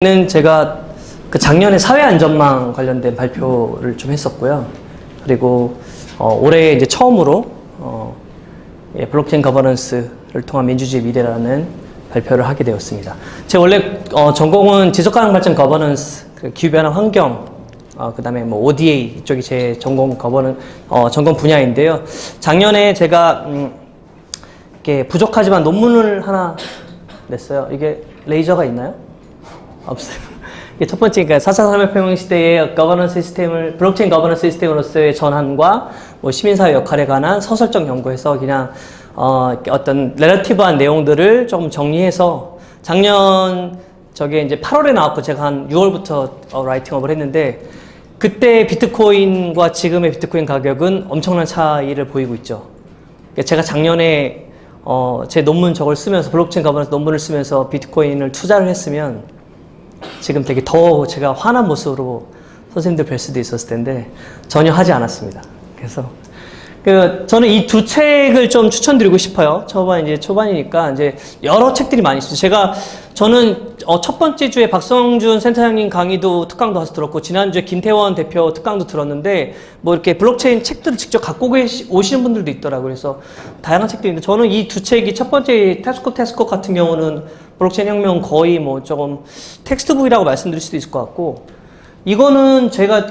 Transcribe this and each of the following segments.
는 제가 그 작년에 사회안전망 관련된 발표를 좀 했었고요. 그리고 올해 이제 처음으로 블록체인 거버넌스를 통한 민주주의 미래라는 발표를 하게 되었습니다. 제 원래 전공은 지속가능 발전 거버넌스, 그 기후변화 환경, 그다음에 뭐 ODA 이쪽이 제 전공 전공 분야인데요. 작년에 제가 이렇게 부족하지만 논문을 하나 냈어요. 이게 레이저가 있나요? 없어요. 이게 첫 번째, 그러니까 4차 산업혁명 시대의 거버넌스 시스템을, 블록체인 거버넌스 시스템으로서의 전환과 뭐 시민사회 역할에 관한 서술적 연구에서 그냥, 어떤 레러티브한 내용들을 좀 정리해서 작년 저게 이제 8월에 나왔고 제가 한 6월부터 라이팅업을 했는데 그때 비트코인과 지금의 비트코인 가격은 엄청난 차이를 보이고 있죠. 그러니까 제가 작년에 제 논문 저걸 쓰면서 블록체인 거버넌스 논문을 쓰면서 비트코인을 투자를 했으면 지금 되게 더 제가 화난 모습으로 선생님들 뵐 수도 있었을 텐데 전혀 하지 않았습니다. 그래서 저는 이 두 책을 좀 추천드리고 싶어요. 초반이니까 이제 여러 책들이 많이 있어요. 저는 첫 번째 주에 박성준 센터장님 강의도 특강도 가서 들었고 지난주에 김태원 대표 특강도 들었는데 뭐 이렇게 블록체인 책들을 직접 갖고 오시는 분들도 있더라고요. 그래서 다양한 책들이 있는데 저는 이 두 책이 첫 번째 테스코 같은 경우는 블록체인 혁명 거의 뭐 조금 텍스트북이라고 말씀드릴 수도 있을 것 같고 이거는 제가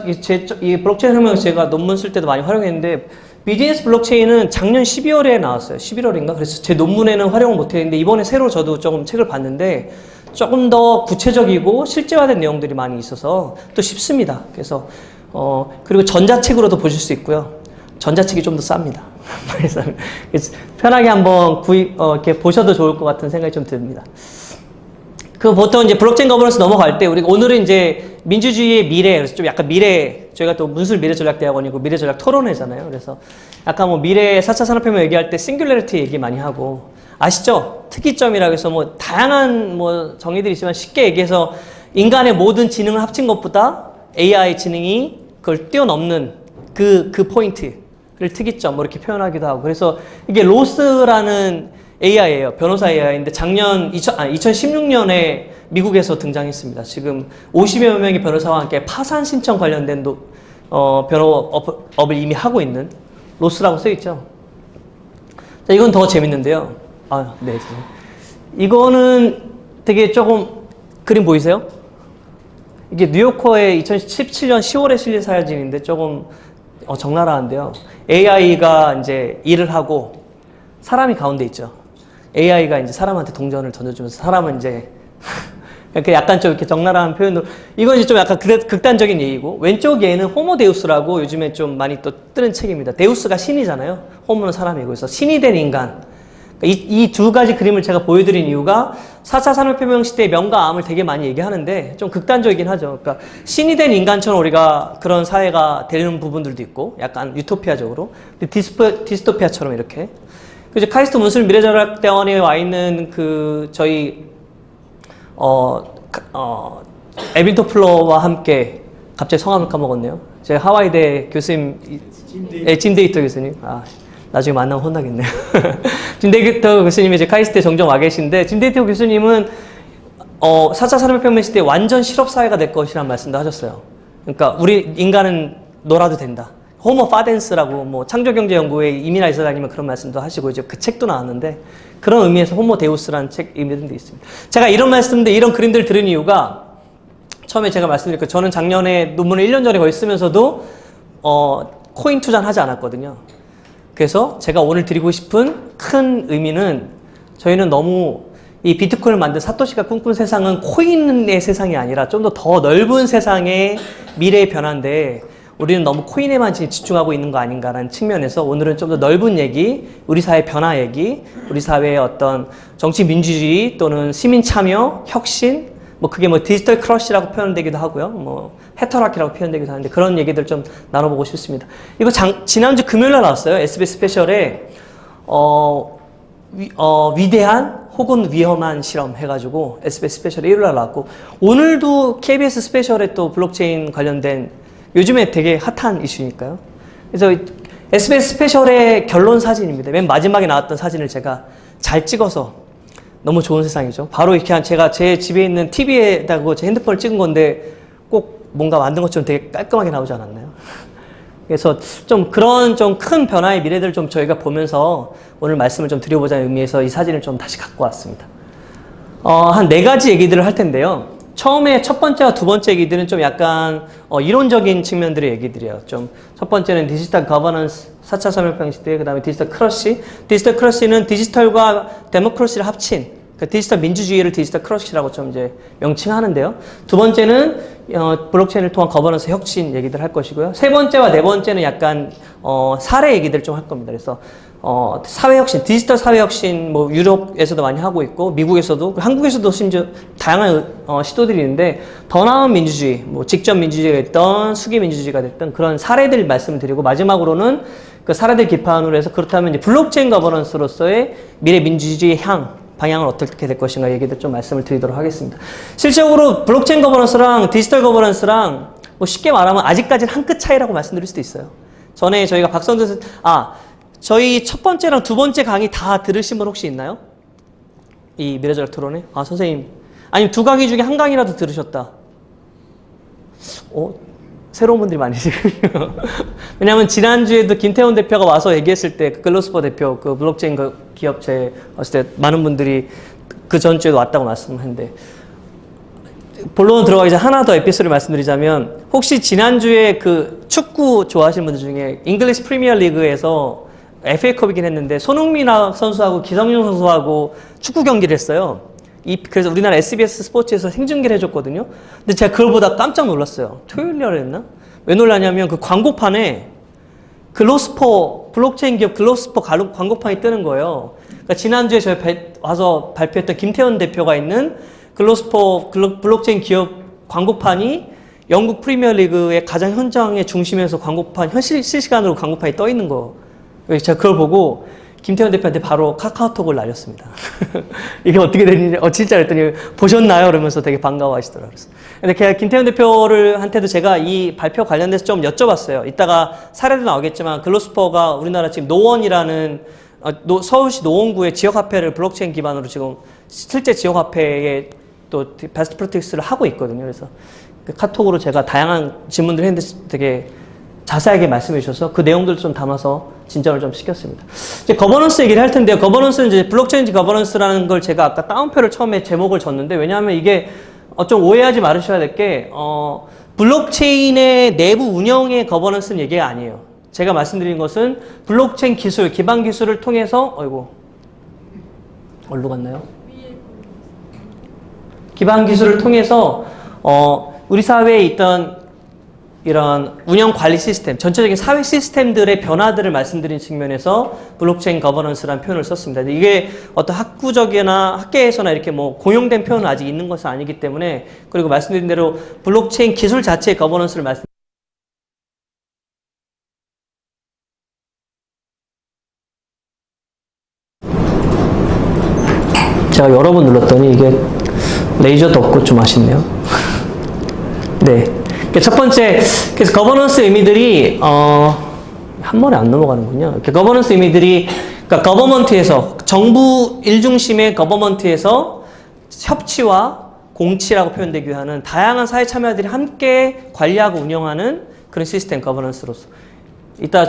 이 블록체인 혁명 제가 논문 쓸 때도 많이 활용했는데 비즈니스 블록체인은 작년 12월에 나왔어요. 11월인가? 그래서 제 논문에는 활용을 못했는데 이번에 새로 저도 조금 책을 봤는데 조금 더 구체적이고 실제화된 내용들이 많이 있어서 또 쉽습니다. 그래서 그리고 전자책으로도 보실 수 있고요. 전자책이 좀 더 쌉니다. 그래서 편하게 한번 이렇게 보셔도 좋을 것 같은 생각이 좀 듭니다. 보통 이제 블록체인 거버넌스 넘어갈 때 우리가 오늘은 이제 민주주의의 미래, 그래서 좀 약간 저희가 또 문술 미래전략대학원이고 미래전략 토론회잖아요. 그래서 약간 뭐 미래 4차 산업혁명 얘기할 때 싱귤러리티 얘기 많이 하고 아시죠? 특이점이라고 해서 뭐 다양한 뭐 정의들이 있지만 쉽게 얘기해서 인간의 모든 지능을 합친 것보다 AI 지능이 그걸 뛰어넘는 그 포인트를 특이점 뭐 이렇게 표현하기도 하고 그래서 이게 로스라는 AI예요. 변호사 AI인데 작년 2016년에 미국에서 등장했습니다. 지금 50여 명의 변호사와 함께 파산 신청 관련된 변호업을 이미 하고 있는 로스라고 써있죠. 자, 이건 더 재밌는데요. 네. 이거는 되게 조금 그림 보이세요? 이게 뉴요커의 2017년 10월에 실린 사진인데 조금 적나라한데요. AI가 이제 일을 하고 사람이 가운데 있죠. AI가 이제 사람한테 동전을 던져주면서 사람은 이제 약간 좀 이렇게 적나라한 표현으로 이건 이제 좀 약간 극단적인 얘기고 왼쪽 얘는 호모 데우스라고 요즘에 좀 많이 또 뜨는 책입니다. 데우스가 신이잖아요. 호모는 사람이고 그래서 신이 된 인간. 이 두 가지 그림을 제가 보여드린 이유가 4차 산업혁명 시대의 명과 암을 되게 많이 얘기하는데 좀 극단적이긴 하죠. 그러니까 신이 된 인간처럼 우리가 그런 사회가 되는 부분들도 있고 약간 유토피아적으로 디스토피아처럼 이렇게 이제 카이스트 문술 미래전략대원에 와 있는 저희 에빈 토플러와 함께 갑자기 성함을 까먹었네요. 제 하와이대 교수님 짐 데이터 교수님. 나중에 만나면 혼나겠네요. 짐 데이터 교수님이 이제 카이스트에 종종 와 계신데 짐 데이터 교수님은 4차 산업혁명 시대에 완전 실업사회가 될 것이라는 말씀도 하셨어요. 그러니까 우리 인간은 놀아도 된다. 호모 파덴스라고 뭐 창조경제연구회 이민아 이사장님은 그런 말씀도 하시고 이제 그 책도 나왔는데 그런 의미에서 호모 데우스라는 책 의미도 있습니다. 제가 이런 말씀들 이런 그림들을 들은 이유가 처음에 제가 말씀드렸고 저는 작년에 논문을 1년 전에 거의 쓰면서도 코인 투자는 하지 않았거든요. 그래서 제가 오늘 드리고 싶은 큰 의미는 저희는 너무 이 비트코인을 만든 사토시가 꿈꾼 세상은 코인의 세상이 아니라 좀 더 넓은 세상의 미래의 변화인데 우리는 너무 코인에만 집중하고 있는 거 아닌가라는 측면에서 오늘은 좀 더 넓은 얘기, 우리 사회 변화 얘기, 우리 사회의 어떤 정치 민주주의 또는 시민 참여, 혁신, 뭐 그게 뭐 디지털 크러쉬라고 표현되기도 하고요. 뭐 해터라키라고 표현되기도 하는데 그런 얘기들 좀 나눠보고 싶습니다. 이거 지난주 금요일날 나왔어요. SBS 스페셜에 위대한 혹은 위험한 실험 해가지고 SBS 스페셜에 일요일날 나왔고 오늘도 KBS 스페셜에 또 블록체인 관련된 요즘에 되게 핫한 이슈니까요. 그래서 SBS 스페셜의 결론 사진입니다. 맨 마지막에 나왔던 사진을 제가 잘 찍어서 너무 좋은 세상이죠. 바로 이렇게 제가 제 집에 있는 TV에다가 제 핸드폰을 찍은 건데 꼭 뭔가 만든 것처럼 되게 깔끔하게 나오지 않았나요? 그래서 좀 그런 좀 큰 변화의 미래들을 좀 저희가 보면서 오늘 말씀을 좀 드려보자는 의미에서 이 사진을 좀 다시 갖고 왔습니다. 한 4가지 얘기들을 할 텐데요. 처음에 첫 번째와 두 번째 얘기들은 좀 약간 이론적인 측면들의 얘기들이에요. 좀 첫 번째는 디지털 거버넌스 4차 산업혁명 시대, 그 다음에 디지털 크러쉬. 디지털 크러쉬는 디지털과 데모크러시를 합친 디지털 민주주의를 디지털 크러쉬라고 좀 이제 명칭하는데요. 두 번째는 블록체인을 통한 거버넌스 혁신 얘기들 할 것이고요. 세 번째와 네 번째는 약간 사례 얘기들 좀 할 겁니다. 그래서 사회혁신, 디지털 사회혁신, 뭐, 유럽에서도 많이 하고 있고, 미국에서도, 한국에서도 심지어 다양한 시도들이 있는데, 더 나은 민주주의, 뭐, 직접 민주주의가 됐던, 수기 민주주의가 됐던 그런 사례들 말씀을 드리고, 마지막으로는 그 사례들 기반으로 해서 그렇다면 이제 블록체인 거버넌스로서의 미래 민주주의의 방향은 어떻게 될 것인가 얘기들 좀 말씀을 드리도록 하겠습니다. 실질적으로 블록체인 거버넌스랑 디지털 거버넌스랑 뭐 쉽게 말하면 아직까지는 한 끗 차이라고 말씀드릴 수도 있어요. 전에 저희가 박성준 저희 첫 번째랑 두 번째 강의 다 들으신 분 혹시 있나요? 이 미래전략 토론회? 선생님. 아니면 두 강의 중에 한 강의라도 들으셨다. 새로운 분들이 많으시군요. 왜냐면 지난주에도 김태훈 대표가 와서 얘기했을 때, 글로스퍼 대표, 그 블록체인 기업체 왔을 때 많은 분들이 그 전주에도 왔다고 말씀했는데, 본론 들어가기 전에 하나 더 에피소드를 말씀드리자면, 혹시 지난주에 그 축구 좋아하시는 분들 중에 잉글리시 프리미어 리그에서 FA컵이긴 했는데 손흥민 선수하고 기성용 선수하고 축구 경기를 했어요. 그래서 우리나라 SBS 스포츠에서 생중계를 해줬거든요. 근데 제가 그걸 보다 깜짝 놀랐어요. 토요일날 했나? 왜 놀라냐면 그 광고판에 블록체인 기업 글로스퍼 광고판이 뜨는 거예요. 그러니까 지난주에 저희 와서 발표했던 김태현 대표가 있는 블록체인 기업 광고판이 영국 프리미어리그의 가장 현장의 중심에서 실시간으로 광고판이 떠 있는 거. 제가 그걸 보고 김태현 대표한테 바로 카카오톡을 날렸습니다. 이게 어떻게 됐는지, 진짜 그랬더니 보셨나요? 그러면서 되게 반가워 하시더라고요. 근데 김태현 대표한테도 제가 이 발표 관련돼서 좀 여쭤봤어요. 이따가 사례도 나오겠지만 글로스퍼가 우리나라 지금 노원이라는 서울시 노원구의 지역화폐를 블록체인 기반으로 지금 실제 지역화폐에 또 베스트 프랙티스를 하고 있거든요. 그래서 그 카톡으로 제가 다양한 질문들을 했는데 되게 자세하게 말씀해 주셔서 그 내용들을 좀 담아서 진전을 좀 시켰습니다. 이제 거버넌스 얘기를 할 텐데요. 거버넌스는 이제 블록체인 거버넌스라는 걸 제가 아까 따옴표를 처음에 제목을 줬는데, 왜냐하면 이게 좀 오해하지 말으셔야 될 게, 블록체인의 내부 운영의 거버넌스는 얘기가 아니에요. 제가 말씀드린 것은 블록체인 기술, 기반 기술을 통해서, 어디로 갔나요? 기반 기술을 통해서, 우리 사회에 있던 이런 운영 관리 시스템, 전체적인 사회 시스템들의 변화들을 말씀드린 측면에서 블록체인 거버넌스라는 표현을 썼습니다. 이게 어떤 학구적이나 학계에서나 이렇게 뭐 공용된 표현은 아직 있는 것은 아니기 때문에, 그리고 말씀드린 대로 블록체인 기술 자체의 거버넌스를 제가 여러 번 눌렀더니 이게 레이저도 없고 좀 아쉽네요. 네. 첫 번째, 그래서 거버넌스 의미들이, 한 번에 안 넘어가는군요. 거버넌스 의미들이, 그러니까 거버먼트에서, 정부 일중심의 거버먼트에서 협치와 공치라고 표현되기 위한 다양한 사회 참여들이 함께 관리하고 운영하는 그런 시스템 거버넌스로서. 이따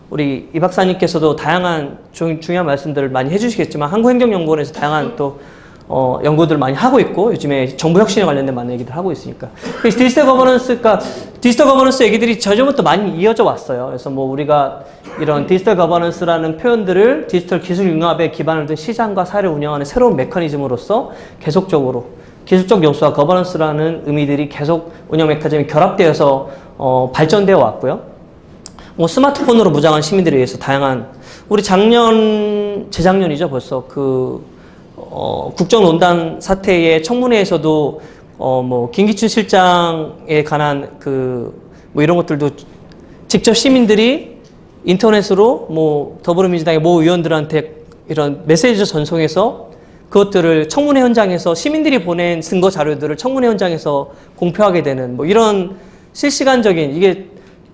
우리 이 박사님께서도 다양한 중요한 말씀들을 많이 해주시겠지만, 한국행정연구원에서 다양한 또 연구들을 많이 하고 있고, 요즘에 정부 혁신에 관련된 많은 얘기들 하고 있으니까. 그래서 디지털 거버넌스 얘기들이 저전부터 많이 이어져 왔어요. 그래서 뭐 우리가 이런 디지털 거버넌스라는 표현들을 디지털 기술 융합에 기반을 둔 시장과 사회를 운영하는 새로운 메커니즘으로서 계속적으로 기술적 요소와 거버넌스라는 의미들이 계속 운영 메커니즘이 결합되어서 발전되어 왔고요. 뭐 스마트폰으로 무장한 시민들에 의해서 다양한, 우리 재작년이죠 벌써 국정농단 사태의 청문회에서도 뭐 김기춘 실장에 관한 뭐 이런 것들도 직접 시민들이 인터넷으로 뭐 더불어민주당의 모 의원들한테 이런 메시지 전송해서 그것들을 청문회 현장에서 시민들이 보낸 증거 자료들을 청문회 현장에서 공표하게 되는 뭐 이런 실시간적인, 이게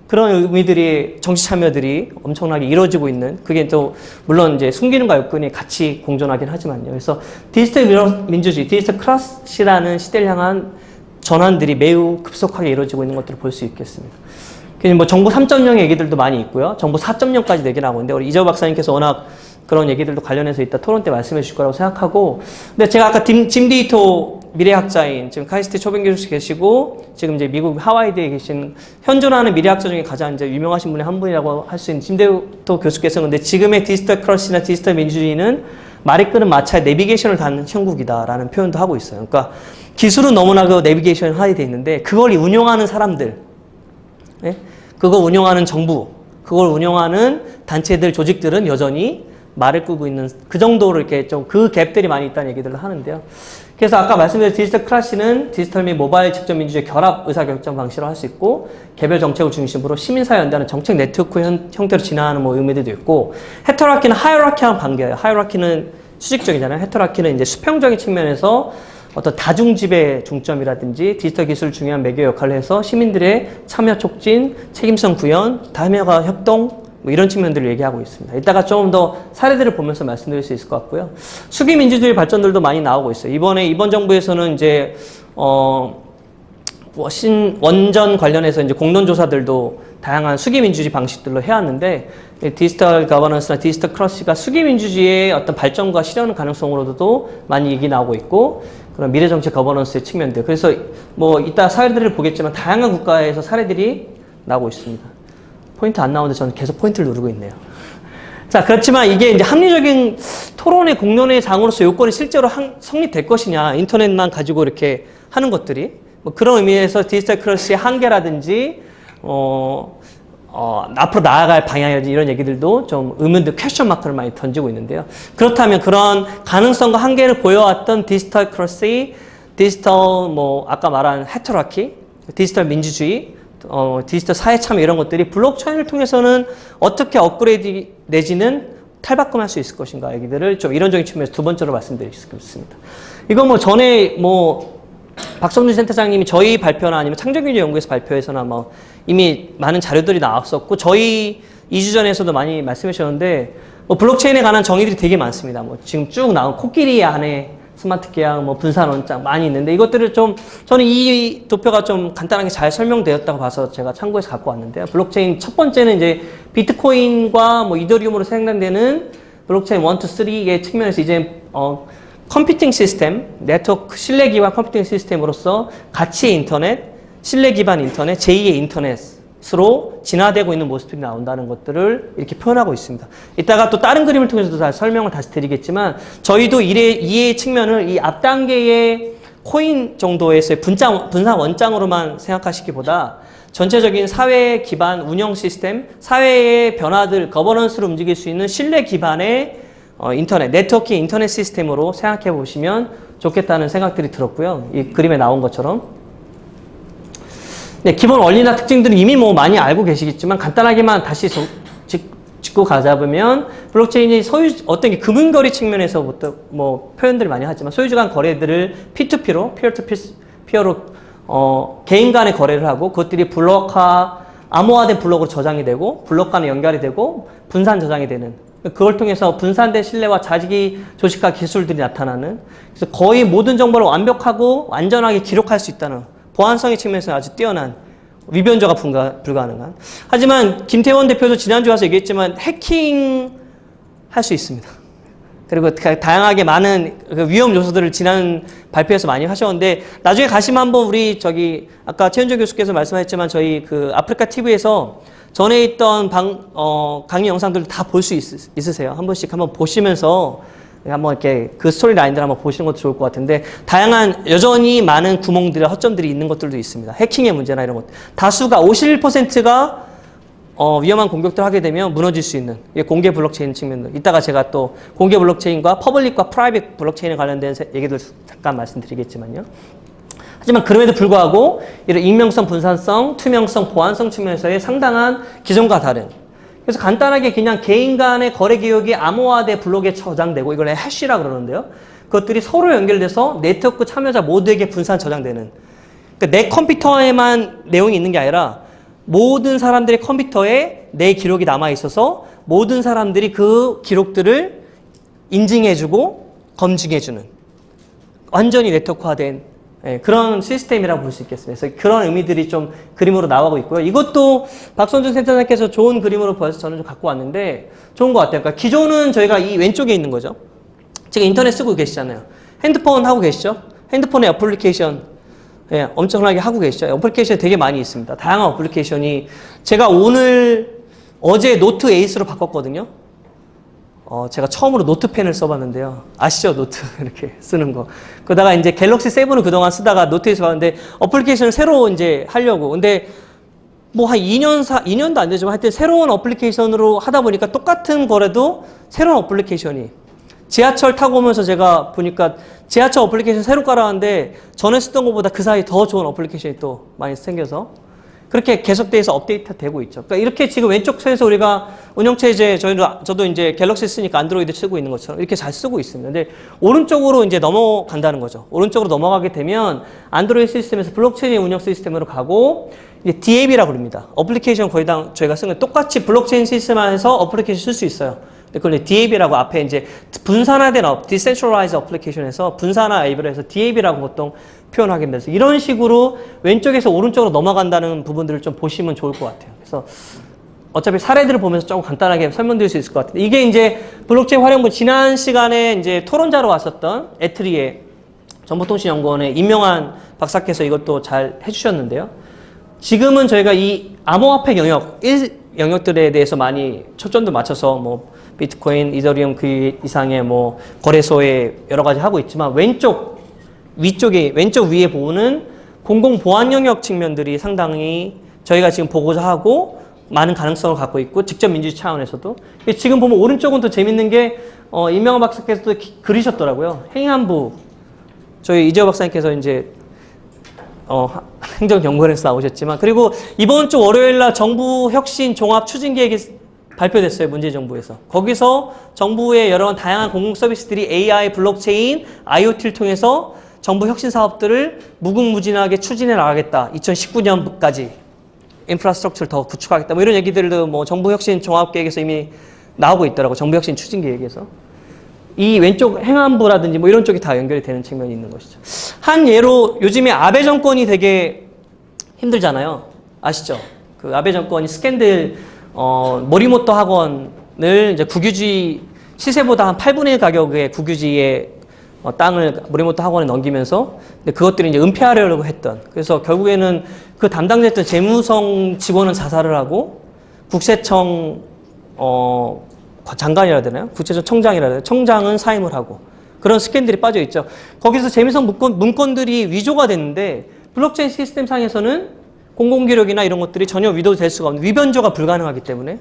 그런 의미들이 정치 참여들이 엄청나게 이루어지고 있는 그게 또 물론 이제 순기능과 육군이 같이 공존하긴 하지만요. 그래서 디지털 민주주의, 디지털 클래스라는 시대를 향한 전환들이 매우 급속하게 이루어지고 있는 것들을 볼 수 있겠습니다. 뭐 정부 3.0 얘기들도 많이 있고요. 정부 4.0까지 얘기 나오고 있는데 우리 이재호 박사님께서 워낙 그런 얘기들도 관련해서 이따 토론 때 말씀해 주실 거라고 생각하고, 근데 제가 아까 짐 데이터 미래학자인 지금 카이스트 초빙 교수 계시고 지금 이제 미국 하와이드에 계신 현존하는 미래학자 중에 가장 이제 유명하신 분의 한 분이라고 할 수 있는 짐 데이터 교수께서는 근데 지금의 디지털 크러시나 디지털 민주주의는 말이 끄는 마차에 내비게이션을 다는 형국이다라는 표현도 하고 있어요. 그러니까 기술은 너무나 그 내비게이션을 하게 돼 있는데 그걸 운용하는 사람들, 예? 그걸 운용하는 정부, 그걸 운용하는 단체들, 조직들은 여전히 말을 끄고 있는 그 정도로 이렇게 좀 그 갭들이 많이 있다는 얘기들을 하는데요. 그래서 아까 말씀드린 디지털 클래스는 디지털 및 모바일 직접 민주주의 결합 의사결정 방식으로 할 수 있고 개별 정책을 중심으로 시민사회 연대하는 정책 네트워크 형태로 진화하는 뭐 의미도 있고, 헤터라키는 하이어라키랑 반대예요. 하이어라키는 수직적이잖아요. 헤터라키는 이제 수평적인 측면에서 어떤 다중지배 중점이라든지 디지털 기술 중요한 매개 역할을 해서 시민들의 참여 촉진, 책임성 구현, 다음과 협동 뭐 이런 측면들을 얘기하고 있습니다. 이따가 좀 더 사례들을 보면서 말씀드릴 수 있을 것 같고요. 수기 민주주의 발전들도 많이 나오고 있어요. 이번 정부에서는 이제 원전 관련해서 이제 공론조사들도 다양한 수기 민주주의 방식들로 해왔는데 디지털 거버넌스나 디지털 크러시가 수기 민주주의의 어떤 발전과 실현 가능성으로도 많이 얘기 나오고 있고 그런 미래정책 거버넌스의 측면들. 그래서 뭐 이따 사례들을 보겠지만 다양한 국가에서 사례들이 나오고 있습니다. 포인트 안 나오는데 저는 계속 포인트를 누르고 있네요. 자, 그렇지만 이게 이제 합리적인 토론의 공론의 장으로서 요건이 실제로 성립될 것이냐, 인터넷만 가지고 이렇게 하는 것들이 뭐 그런 의미에서 디지털 크러시의 한계라든지 앞으로 나아갈 방향이라든지 이런 얘기들도 좀 의문들, 퀘스천 마크를 많이 던지고 있는데요. 그렇다면 그런 가능성과 한계를 보여왔던 디지털 크러시, 디지털 뭐 아까 말한 헤터라키, 디지털 민주주의, 디지털 사회 참여 이런 것들이 블록체인을 통해서는 어떻게 업그레이드 내지는 탈바꿈할 수 있을 것인가 얘기들을 좀 이론적인 측면에서 두 번째로 말씀드리겠습니다. 이거 뭐 전에 뭐 박성준 센터장님이 저희 발표나 아니면 창조경제 연구에서 발표에서나 뭐 이미 많은 자료들이 나왔었고 저희 2주 전에서도 많이 말씀해 주셨는데 뭐 블록체인에 관한 정의들이 되게 많습니다. 뭐 지금 쭉 나온 코끼리 안에 스마트 계약, 뭐 분산 원장 많이 있는데 이것들을 좀 저는 이 도표가 좀 간단하게 잘 설명되었다고 봐서 제가 참고해서 갖고 왔는데요. 블록체인 첫 번째는 이제 비트코인과 뭐 이더리움으로 생산되는 블록체인 1, 2, 3의 측면에서 이제 컴퓨팅 시스템, 네트워크 신뢰 기반 컴퓨팅 시스템으로서 가치의 인터넷, 신뢰 기반 인터넷, 제2의 인터넷으로 진화되고 있는 모습들이 나온다는 것들을 이렇게 표현하고 있습니다. 이따가 또 다른 그림을 통해서도 다 설명을 다시 드리겠지만 저희도 이의 측면을 이 앞 단계의 코인 정도에서의 분산 원장으로만 생각하시기보다 전체적인 사회 기반 운영 시스템, 사회의 변화들, 거버넌스를 움직일 수 있는 신뢰 기반의 인터넷, 네트워크 인터넷 시스템으로 생각해 보시면 좋겠다는 생각들이 들었고요. 이 그림에 나온 것처럼. 네, 기본 원리나 특징들은 이미 뭐 많이 알고 계시겠지만 간단하게만 다시 짚고 가자면 블록체인이 어떤 게 금융거래 측면에서부터 뭐 표현들을 많이 하지만 소유주 간 거래들을 P2P로, 피어로 개인 간의 거래를 하고 그것들이 암호화된 블록으로 저장이 되고 블록 간에 연결이 되고 분산 저장이 되는 그걸 통해서 분산된 신뢰와 자기 조직화 기술들이 나타나는 그래서 거의 모든 정보를 완벽하고 안전하게 기록할 수 있다는 보안성의 측면에서 아주 뛰어난 위변조가 불가능한. 하지만 김태원 대표도 지난주에 와서 얘기했지만 해킹 할 수 있습니다. 그리고 다양하게 많은 위험 요소들을 지난 발표에서 많이 하셨는데 나중에 가시면 한번 우리 아까 최현정 교수께서 말씀하셨지만 저희 그 아프리카 TV에서 전에 있던 강의 영상들을 다 볼 수 있으세요. 한 번씩 한번 보시면서 한번 이렇게 그 스토리 라인들 한번 보시는 것도 좋을 것 같은데 다양한 여전히 많은 구멍들과 허점들이 있는 것들도 있습니다. 해킹의 문제나 이런 것. 다수가 51%가 위험한 공격들을 하게 되면 무너질 수 있는 공개 블록체인 측면도. 이따가 제가 또 공개 블록체인과 퍼블릭과 프라이빗 블록체인에 관련된 얘기도 잠깐 말씀드리겠지만요. 하지만 그럼에도 불구하고 이런 익명성, 분산성, 투명성, 보안성 측면에서의 상당한 기존과 다른 그래서 간단하게 그냥 개인 간의 거래 기록이 암호화돼 블록에 저장되고 이걸 해시라고 그러는데요. 그것들이 서로 연결돼서 네트워크 참여자 모두에게 분산 저장되는 그러니까 내 컴퓨터에만 내용이 있는 게 아니라 모든 사람들의 컴퓨터에 내 기록이 남아 있어서 모든 사람들이 그 기록들을 인증해주고 검증해주는 완전히 네트워크화된 그런 시스템이라고 볼 수 있겠습니다. 그래서 그런 의미들이 좀 그림으로 나오고 있고요. 이것도 박선준 센터장께서 좋은 그림으로 보여서 저는 좀 갖고 왔는데 좋은 것 같아요. 그러니까 기존은 저희가 이 왼쪽에 있는 거죠. 지금 인터넷 쓰고 계시잖아요. 핸드폰 하고 계시죠? 핸드폰에 어플리케이션 엄청나게 하고 계시죠? 어플리케이션이 되게 많이 있습니다. 다양한 어플리케이션이 제가 어제 노트 에이스로 바꿨거든요. 제가 처음으로 노트펜을 써봤는데요. 아시죠? 노트 이렇게 쓰는 거. 그러다가 이제 갤럭시 7을 그동안 쓰다가 노트 에이스 봤는데 어플리케이션을 새로 이제 하려고. 근데 뭐 한 2년도 안 되지만 하여튼 새로운 어플리케이션으로 하다 보니까 똑같은 거라도 새로운 어플리케이션이 지하철 타고 오면서 제가 보니까 지하철 어플리케이션 새로 깔아왔는데 전에 쓰던 것보다 그 사이 더 좋은 어플리케이션이 또 많이 생겨서 그렇게 계속돼서 업데이트 되고 있죠. 그러니까 이렇게 지금 왼쪽 편에서 우리가 운영체제 저도 이제 갤럭시 쓰니까 안드로이드 쓰고 있는 것처럼 이렇게 잘 쓰고 있습니다. 근데 오른쪽으로 이제 넘어간다는 거죠. 오른쪽으로 넘어가게 되면 안드로이드 시스템에서 블록체인 운영 시스템으로 가고 이제 DAB라고 부릅니다. 어플리케이션 거의 다 저희가 쓰는 거 똑같이 블록체인 시스템 안에서 어플리케이션 쓸 수 있어요. 그걸 DAB라고 앞에 이제 분산화된 Decentralized Application에서 분산화 앱을 해서 DAB라고 보통 표현하게 됩니다. 이런 식으로 왼쪽에서 오른쪽으로 넘어간다는 부분들을 좀 보시면 좋을 것 같아요. 그래서 어차피 사례들을 보면서 조금 간단하게 설명드릴 수 있을 것 같은데 이게 이제 블록체인 활용부 지난 시간에 이제 토론자로 왔었던 에트리의 정보통신연구원의 임명한 박사께서 이것도 잘 해주셨는데요. 지금은 저희가 이 암호화폐 영역들에 대해서 많이 초점도 맞춰서 뭐 비트코인, 이더리움 그 이상의 뭐 거래소에 여러 가지 하고 있지만 왼쪽 위에 보는 공공보안 영역 측면들이 상당히 저희가 지금 보고자 하고 많은 가능성을 갖고 있고 직접 민주주의 차원에서도 지금 보면 오른쪽은 또 재밌는 게 임명환 박사께서도 그리셨더라고요. 행안부 저희 이재호 박사님께서 이제 행정경관에서 나오셨지만 그리고 이번 주 월요일 날 정부 혁신 종합 추진 계획이 발표됐어요. 문재인 정부에서. 거기서 정부의 여러 다양한 공공 서비스들이 AI, 블록체인, IoT를 통해서 정부 혁신 사업들을 무궁무진하게 추진해 나가겠다. 2019년까지 인프라스트럭처를 더 구축하겠다. 뭐 이런 얘기들도 뭐 정부 혁신 종합 계획에서 이미 나오고 있더라고. 정부 혁신 추진 계획에서. 이 왼쪽 행안부라든지 뭐 이런 쪽이 다 연결이 되는 측면이 있는 것이죠. 한 예로 요즘에 아베 정권이 되게 힘들잖아요. 아시죠? 그 아베 정권이 스캔들 모리모토 학원을 이제 국유지 시세보다 한 8분의 1 가격의 국유지의 땅을 모리모토 학원에 넘기면서 근데 그것들을 이제 은폐하려고 했던 그래서 결국에는 그 담당자였던 재무성 직원은 자살을 하고 국세청 장관이라 해야 되나요? 국세청 청장이라 해야 되나요? 청장은 사임을 하고 그런 스캔들이 빠져 있죠. 거기서 재무성 문건들이 위조가 됐는데 블록체인 시스템 상에서는 공공기록이나 이런 것들이 전혀 위도될 수가 없는 위변조가 불가능하기 때문에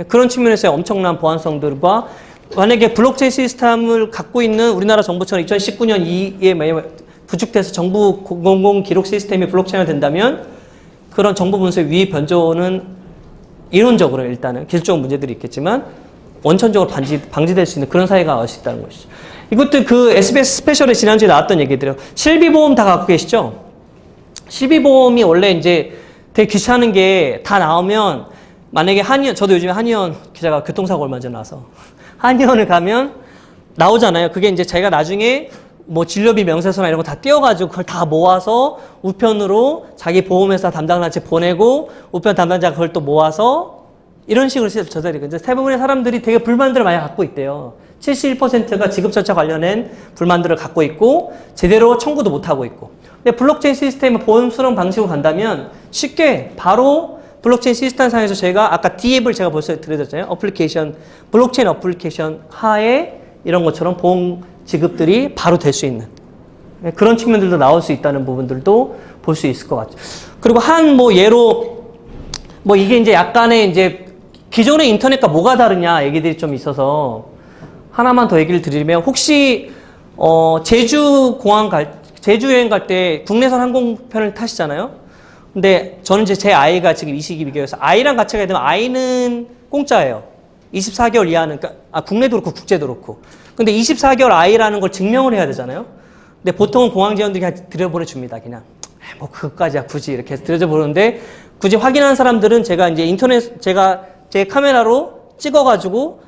그런 측면에서의 엄청난 보안성들과 만약에 블록체인 시스템을 갖고 있는 우리나라 정부처럼 2019년 2에 구축돼서 정부 공공기록 시스템이 블록체인화 된다면 그런 정보 분석의 위의 변조는 이론적으로 일단은 기술적인 문제들이 있겠지만 원천적으로 방지될 수 있는 그런 사회가 올 수 있다는 것이죠. 이것도 그 SBS 스페셜에 지난주에 나왔던 얘기들이에요. 실비보험 다 갖고 계시죠? 실비보험이 원래 이제 되게 귀찮은 게 다 나오면 만약에 저도 요즘에 한의원 기자가 교통사고 얼마 전에 나서 한의원을 가면 나오잖아요. 그게 이제 자기가 나중에 뭐 진료비 명세서나 이런 거 다 띄워가지고 그걸 다 모아서 우편으로 자기 보험회사 담당자한테 보내고 우편 담당자가 그걸 또 모아서 이런 식으로 저자리고 이제 대부분의 사람들이 되게 불만들을 많이 갖고 있대요. 71%가 지급절차 관련된 불만들을 갖고 있고 제대로 청구도 못하고 있고 근데 블록체인 시스템을 보험스러운 방식으로 간다면 쉽게 바로 블록체인 시스템 상에서 제가 아까 D앱을 제가 벌써 드렸잖아요. 어플리케이션, 블록체인 어플리케이션 하에 이런 것처럼 보험 지급들이 바로 될 수 있는 그런 측면들도 나올 수 있다는 부분들도 볼 수 있을 것 같죠. 그리고 예로 이게 이제 약간의 이제 기존의 인터넷과 뭐가 다르냐 얘기들이 좀 있어서 하나만 더 얘기를 드리면 혹시 제주 여행 갈 때 국내선 항공편을 타시잖아요. 근데 저는 이제 제 아이가 지금 이 시기 비교해서 아이랑 같이 가게 되면 아이는 공짜예요. 24개월 이하는 그러니까 국내도 그렇고 국제도 그렇고. 근데 24개월 아이라는 걸 증명을 해야 되잖아요. 근데 보통은 공항 직원들이 그냥 들여보내줍니다. 그냥 뭐 그것까지야 굳이 이렇게 들여보내는데 굳이 확인한 사람들은 제가 이제 제가 제 카메라로 찍어가지고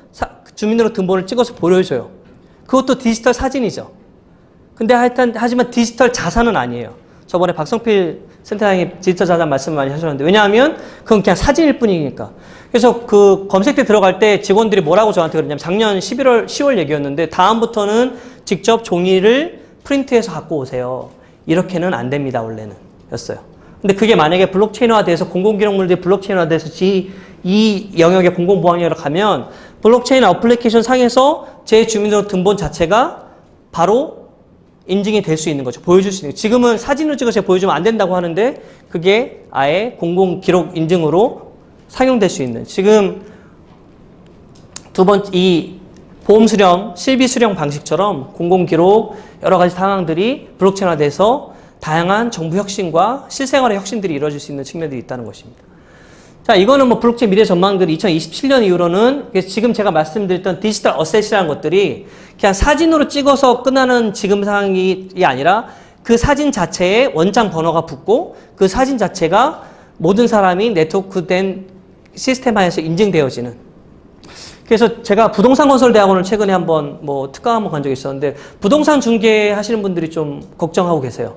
주민등록번호를 찍어서 보여줘요. 그것도 디지털 사진이죠. 근데 하지만 디지털 자산은 아니에요. 저번에 박성필 센터장이 디지털 자산 말씀 많이 하셨는데, 왜냐하면 그건 그냥 사진일 뿐이니까. 그래서 그 검색대 들어갈 때 직원들이 뭐라고 저한테 그러냐면, 작년 10월 얘기였는데, 다음부터는 직접 종이를 프린트해서 갖고 오세요. 이렇게는 안 됩니다, 원래는. 였어요. 근데 그게 만약에 블록체인화돼서 공공기록물들이 블록체인화돼서 이 영역의 공공보안력으로 가면 블록체인 어플리케이션 상에서 제 주민등록등본 자체가 바로 인증이 될 수 있는 거죠. 보여줄 수 있는 거죠. 지금은 사진을 찍어서 보여주면 안 된다고 하는데 그게 아예 공공기록 인증으로 상용될 수 있는, 지금 이 보험 수령, 실비 수령 방식처럼 공공기록 여러 가지 상황들이 블록체인화돼서 다양한 정부 혁신과 실생활의 혁신들이 이루어질 수 있는 측면들이 있다는 것입니다. 자, 이거는 뭐 블록체인 미래 전망들이 2027년 이후로는 지금 제가 말씀드렸던 디지털 어셋이라는 것들이 그냥 사진으로 찍어서 끝나는 지금 상황이 아니라 그 사진 자체에 원장 번호가 붙고 그 사진 자체가 모든 사람이 네트워크된 시스템 하에서 인증되어지는. 그래서 제가 부동산 건설 대학원을 최근에 한번 뭐 특강 한번 간 적이 있었는데, 부동산 중개 하시는 분들이 좀 걱정하고 계세요.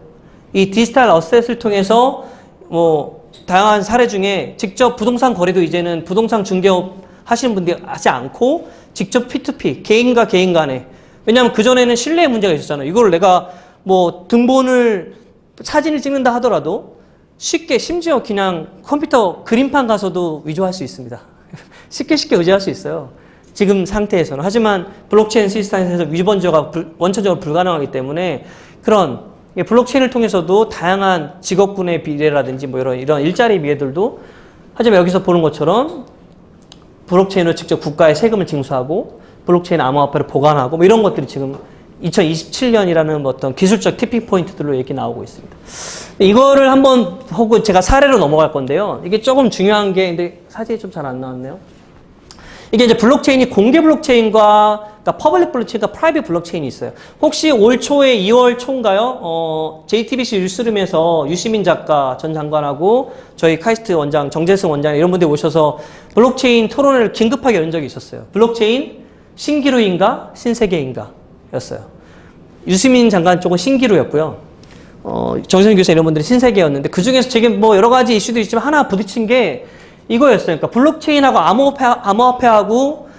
이 디지털 어셋을 통해서 뭐 다양한 사례 중에 직접 부동산 거래도 이제는 부동산 중개업 하시는 분들이 하지 않고 직접 P2P, 개인과 개인 간에. 왜냐하면 그전에는 신뢰의 문제가 있었잖아요. 이걸 내가 뭐 등본을 사진을 찍는다 하더라도 쉽게, 심지어 그냥 컴퓨터 그림판 가서도 위조할 수 있습니다. 쉽게 의지할 수 있어요. 지금 상태에서는. 하지만 블록체인 시스템에서 위조번지가 원천적으로 불가능하기 때문에 그런 블록체인을 통해서도 다양한 직업군의 비례라든지 뭐 이런 일자리 미래들도, 하지만 여기서 보는 것처럼 블록체인으로 직접 국가에 세금을 징수하고 블록체인 암호화폐를 보관하고 뭐 이런 것들이 지금 2027년이라는 어떤 기술적 티핑 포인트들로 얘기 나오고 있습니다. 이거를 한번 혹은 제가 사례로 넘어갈 건데요. 이게 조금 중요한 게, 근데 사진이 좀 잘 안 나왔네요. 이게 이제 블록체인이 공개 블록체인과, 그러니까 퍼블릭 블록체인과 프라이빗 블록체인이 있어요. 혹시 올 초에 2월 초인가요? JTBC 뉴스룸에서 유시민 작가 전 장관하고 저희 카이스트 원장 정재승 원장 이런 분들이 오셔서 블록체인 토론회를 긴급하게 연 적이 있었어요. 블록체인 신기루인가 신세계인가 였어요. 유시민 장관 쪽은 신기루였고요. 정재승 교수 이런 분들이 신세계였는데, 그 중에서 지금 뭐 여러 가지 이슈도 있지만 하나 부딪힌 게 이거였어요. 그러니까 블록체인하고 암호화폐하고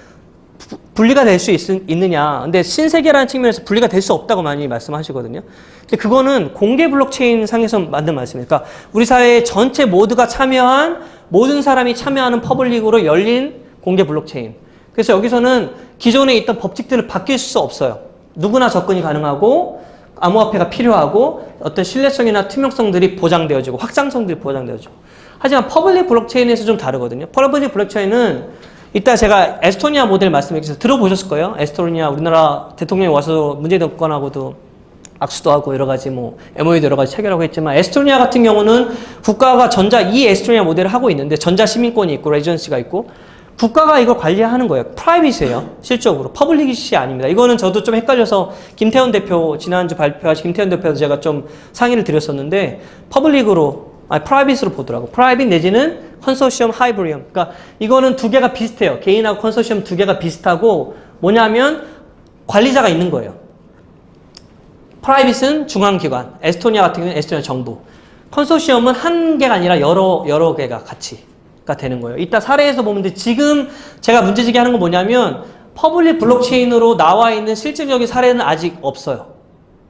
분리가 될 수 있느냐. 근데 신세계라는 측면에서 분리가 될 수 없다고 많이 말씀하시거든요. 근데 그거는 공개 블록체인 상에서 만든 말씀이에요. 그러니까 우리 사회 전체 모두가 참여한, 모든 사람이 참여하는 퍼블릭으로 열린 공개 블록체인. 그래서 여기서는 기존에 있던 법칙들을 바뀔 수 없어요. 누구나 접근이 가능하고 암호화폐가 필요하고 어떤 신뢰성이나 투명성들이 보장되어지고 확장성들이 보장되어지고. 하지만 퍼블릭 블록체인에서 좀 다르거든요. 퍼블릭 블록체인은 이따 제가 에스토니아 모델 말씀드려서 들어보셨을 거예요. 에스토니아 우리나라 대통령이 와서 문재인 정권하고도 악수도 하고 여러 가지 뭐 MOU도 여러 가지 체결하고 했지만, 에스토니아 같은 경우는 국가가 이 에스토니아 모델을 하고 있는데 전자 시민권이 있고 레지던시가 있고 국가가 이걸 관리하는 거예요. 프라이빗이에요. 실적으로. 퍼블릭이 아닙니다. 이거는 저도 좀 헷갈려서 김태현 대표, 지난주 발표하신 김태현 대표도 제가 좀 상의를 드렸었는데, 프라이빗으로 보더라고. 프라이빗 내지는 컨소시엄 하이브리엄. 그러니까 이거는 두 개가 비슷해요. 개인하고 컨소시엄 두 개가 비슷하고 뭐냐면 관리자가 있는 거예요. 프라이빗은 중앙기관, 에스토니아 같은 경우는 에스토니아 정부. 컨소시엄은 한 개가 아니라 여러 개가 같이가 되는 거예요. 이따 사례에서 보면 지금 제가 문제제기 하는 건 뭐냐면 퍼블릭 블록체인으로 나와 있는 실질적인 사례는 아직 없어요.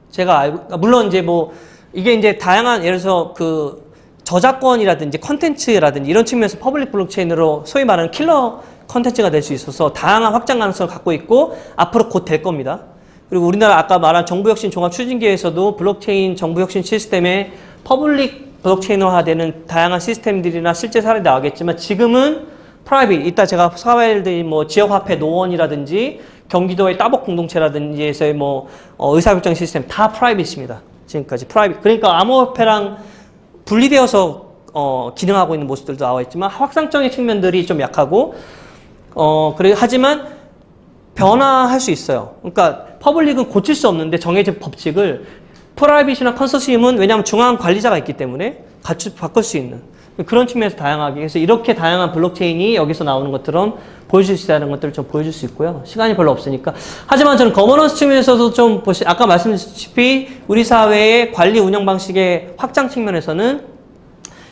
제가 알고, 물론 이제 뭐 이게 이제 다양한, 예를 들어서 그 저작권이라든지 컨텐츠라든지 이런 측면에서 퍼블릭 블록체인으로 소위 말하는 킬러 컨텐츠가 될 수 있어서 다양한 확장 가능성을 갖고 있고 앞으로 곧 될 겁니다. 그리고 우리나라 아까 말한 정부혁신 종합추진기에서도 블록체인 정부혁신 시스템에 퍼블릭 블록체인화되는 다양한 시스템들이나 실제 사례 나오겠지만, 지금은 프라이빗, 이따 제가 사회들 뭐 지역화폐 노원이라든지 경기도의 따복 공동체라든지 해서의 뭐 의사결정 시스템 다 프라이빗입니다. 지금까지 프라이빗. 그러니까 암호화폐랑 분리되어서 기능하고 있는 모습들도 나와 있지만 확장적인 측면들이 좀 약하고 하지만 변화할 수 있어요. 그러니까 퍼블릭은 고칠 수 없는데 정해진 법칙을, 프라이빗이나 컨소시엄은 왜냐하면 중앙 관리자가 있기 때문에 같이 바꿀 수 있는. 그런 측면에서 다양하게. 그래서 이렇게 다양한 블록체인이 여기서 나오는 것처럼 보여줄 수 있다는 것들을 좀 보여줄 수 있고요. 시간이 별로 없으니까. 하지만 저는 거버넌스 측면에서도 좀 아까 말씀드렸다시피 우리 사회의 관리 운영 방식의 확장 측면에서는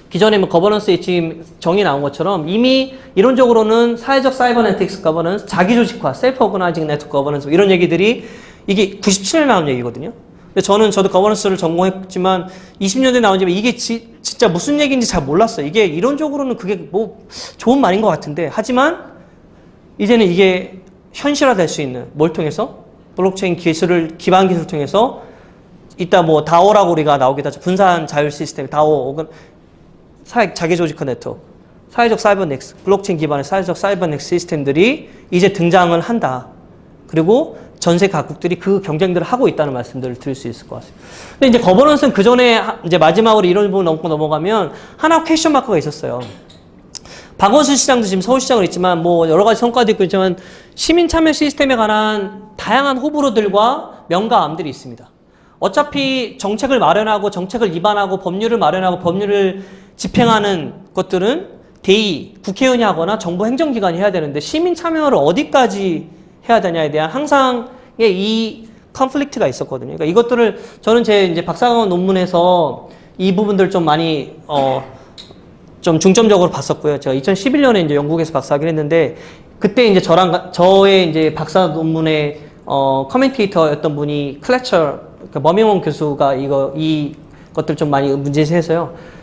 기존에 뭐 거버넌스에 지금 정의 나온 것처럼 이미 이론적으로는 사회적 사이버네틱스 거버넌스, 자기조직화, 셀프 오거나이징 네트워크 거버넌스 이런 얘기들이 이게 97년에 나온 얘기거든요. 근데 저도 거버넌스를 전공했지만 20년 전에 나온 지만 이게 진짜 무슨 얘기인지 잘 몰랐어요. 이게 이론적으로는 그게 뭐 좋은 말인 것 같은데 하지만 이제는 이게 현실화될 수 있는 뭘 통해서? 블록체인 기술을 기반 기술을 통해서 이따 뭐 다오라고 우리가 나오기도 하죠. 분산 자율 시스템 다오 혹은 자기조직화 네트워크, 사회적 사이버넥스, 블록체인 기반의 사회적 사이버넥스 시스템들이 이제 등장을 한다. 그리고 전세 각국들이 그 경쟁들을 하고 있다는 말씀들을 드릴 수 있을 것 같습니다. 근데 이제 거버넌스는 그 전에 이제 마지막으로 이런 부분 넘고 넘어가면 하나 퀘스천 마크가 있었어요. 박원순 시장도 지금 서울시장을 있지만 뭐 여러 가지 성과도 있고 있지만 시민 참여 시스템에 관한 다양한 호불호들과 명가암들이 있습니다. 어차피 정책을 마련하고 정책을 입안하고 법률을 마련하고 법률을 집행하는 것들은 대의, 국회의원이 하거나 정부 행정기관이 해야 되는데 시민 참여를 어디까지 해야 되냐에 대한 항상의 이 컨플릭트가 있었거든요. 그러니까 이것들을 저는 제 이제 박사학원 논문에서 이 부분들 좀 많이 좀 중점적으로 봤었고요. 제가 2011년에 이제 영국에서 박사하긴 했는데 그때 이제 저의 이제 박사 논문의 커멘테이터였던 분이 클래처, 그러니까 머밍엄 교수가 이 것들 좀 많이 문제제해서요.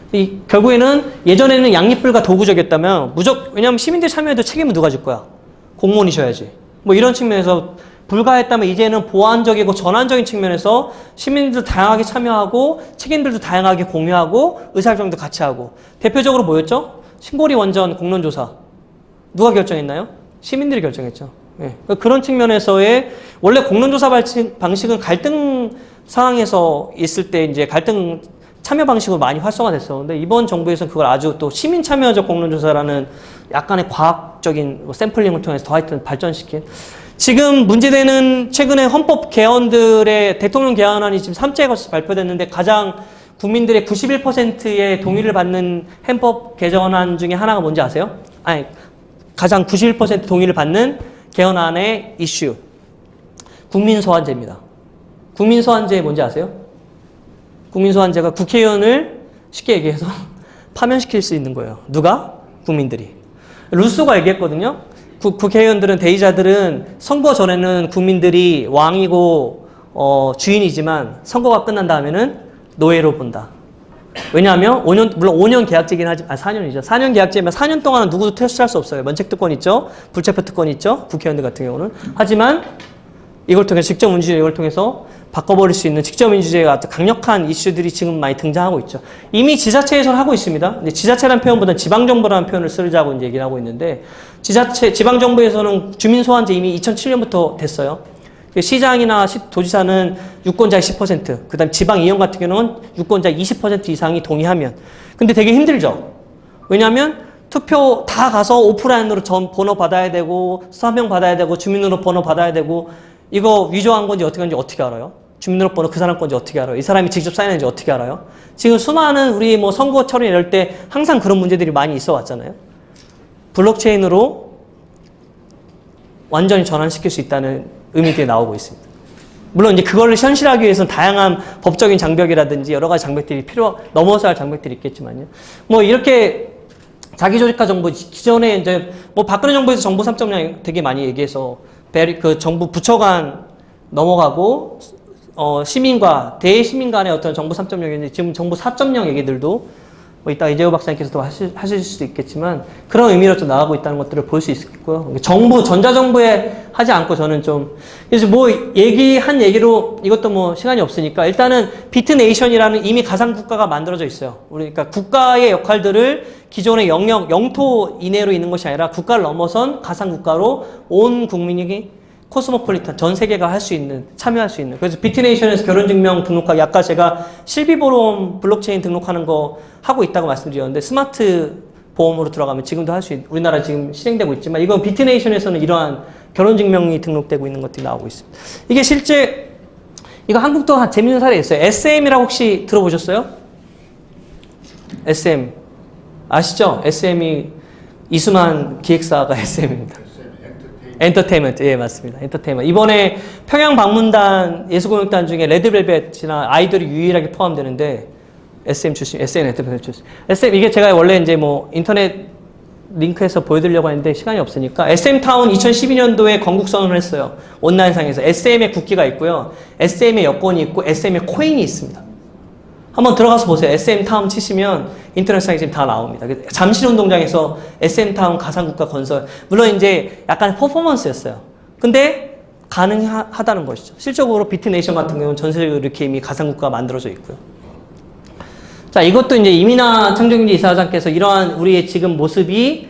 결국에는 예전에는 양립불가 도구적이었다면 왜냐하면 시민들 참여해도 책임은 누가 질 거야? 공무원이셔야지. 뭐 이런 측면에서 불가했다면 이제는 보완적이고 전환적인 측면에서 시민들도 다양하게 참여하고 책임들도 다양하게 공유하고 의사결정도 같이 하고 대표적으로 뭐였죠? 신고리 원전 공론조사 누가 결정했나요? 시민들이 결정했죠. 네. 그런 측면에서의 원래 공론조사 방식은 갈등 상황에서 있을 때 이제 갈등 참여 방식으로 많이 활성화됐었는데 이번 정부에서는 그걸 아주 또 시민 참여적 공론조사라는 약간의 과학적인 샘플링을 통해서 더 하여튼 발전시킨 지금 문제되는 최근에 헌법 개헌들의 대통령 개헌안이 지금 3째 것이 발표됐는데 가장 국민들의 91%의 동의를 받는 헌법 개정안 중에 하나가 뭔지 아세요? 아니, 가장 91% 동의를 받는 개헌안의 이슈. 국민소환제입니다. 국민소환제 뭔지 아세요? 국민소환제가 국회의원을 쉽게 얘기해서 파면시킬 수 있는 거예요. 누가? 국민들이. 루소가 얘기했거든요. 국회의원들은, 대의자들은 선거 전에는 국민들이 왕이고 주인이지만 선거가 끝난 다음에는 노예로 본다. 왜냐하면 5년, 물론 5년 계약제긴 하지만 4년이죠. 4년 계약제면 4년 동안은 누구도 퇴출할 수 없어요. 면책특권 있죠. 불체포 특권 있죠. 국회의원들 같은 경우는. 하지만 이걸 통해서 직접민주주의 이걸 통해서 바꿔버릴 수 있는 직접민주주의의 아주 강력한 이슈들이 지금 많이 등장하고 있죠. 이미 지자체에서는 하고 있습니다. 근데 지자체라는 표현보다는 지방정부라는 표현을 쓰자고 이제 얘기를 하고 있는데 지방정부에서는 주민소환제 이미 2007년부터 됐어요. 시장이나 도지사는 유권자의 10%, 그 다음 지방의원 같은 경우는 유권자의 20% 이상이 동의하면. 근데 되게 힘들죠. 왜냐하면 투표 다 가서 오프라인으로 번호 받아야 되고, 서명 받아야 되고, 주민등록 번호 받아야 되고, 이거 위조한 건지 어떻게 하는지 어떻게 알아요? 주민등록번호 그 사람 건지 어떻게 알아요? 이 사람이 직접 사인했는지 어떻게 알아요? 지금 수많은 우리 뭐 선거 처리 이럴 때 항상 그런 문제들이 많이 있어 왔잖아요. 블록체인으로 완전히 전환시킬 수 있다는 의미들이 나오고 있습니다. 물론 이제 그걸 현실하기 위해서는 다양한 법적인 장벽이라든지 여러 가지 장벽들이 넘어서야 할 장벽들이 있겠지만요. 뭐 이렇게 자기조직화 정부, 기존에 이제 뭐 박근혜 정부에서 정부 3.0 되게 많이 얘기해서 그 정부 부처 간 넘어가고 시민과 대시민 간의 어떤 정부 3.0인데 지금 정부 4.0 얘기들도 뭐 이따 이재호 박사님께서도 하실 수도 있겠지만 그런 의미로 좀 나가고 있다는 것들을 볼 수 있겠고요. 정부, 전자정부에 하지 않고 저는 좀, 그래서 뭐 얘기한 얘기로 이것도 뭐 시간이 없으니까 일단은 비트네이션이라는 이미 가상국가가 만들어져 있어요. 그러니까 국가의 역할들을 기존의 영토 이내로 있는 것이 아니라 국가를 넘어선 가상국가로 온 국민이 코스모폴리탄, 전 세계가 할 수 있는, 참여할 수 있는. 그래서 비트네이션에서 결혼증명 등록하기, 아까 제가 실비보험 블록체인 등록하는 거 하고 있다고 말씀드렸는데, 스마트 보험으로 들어가면 지금도 할 수 우리나라 지금 실행되고 있지만, 이건 비트네이션에서는 이러한 결혼증명이 등록되고 있는 것들이 나오고 있습니다. 이게 실제, 이거 한국도 재밌는 사례 있어요. SM이라고 혹시 들어보셨어요? SM. 아시죠? SM이 이수만 기획사가 SM입니다. 엔터테인먼트, 예, 맞습니다. 엔터테인먼트. 이번에 평양 방문단 예술공연단 중에 레드벨벳이나 아이돌이 유일하게 포함되는데 SM 출신, SM 엔터테인먼트 출신. SM 이게 제가 원래 이제 뭐 인터넷 링크해서 보여드리려고 했는데 시간이 없으니까 SM타운 2012년도에 건국 선언을 했어요. 온라인상에서 SM의 국기가 있고요. SM의 여권이 있고 SM의 코인이 있습니다. 한번 들어가서 보세요. SM타운 치시면 인터넷상에 지금 다 나옵니다. 잠실운동장에서 SM타운 가상국가 건설. 물론 이제 약간 퍼포먼스였어요. 근데 가능하다는 것이죠. 실적으로 비트네이션 같은 경우는 전 세계로 이렇게 이미 가상국가가 만들어져 있고요. 자, 이것도 이제 이민아 창조경제 이사장께서 이러한 우리의 지금 모습이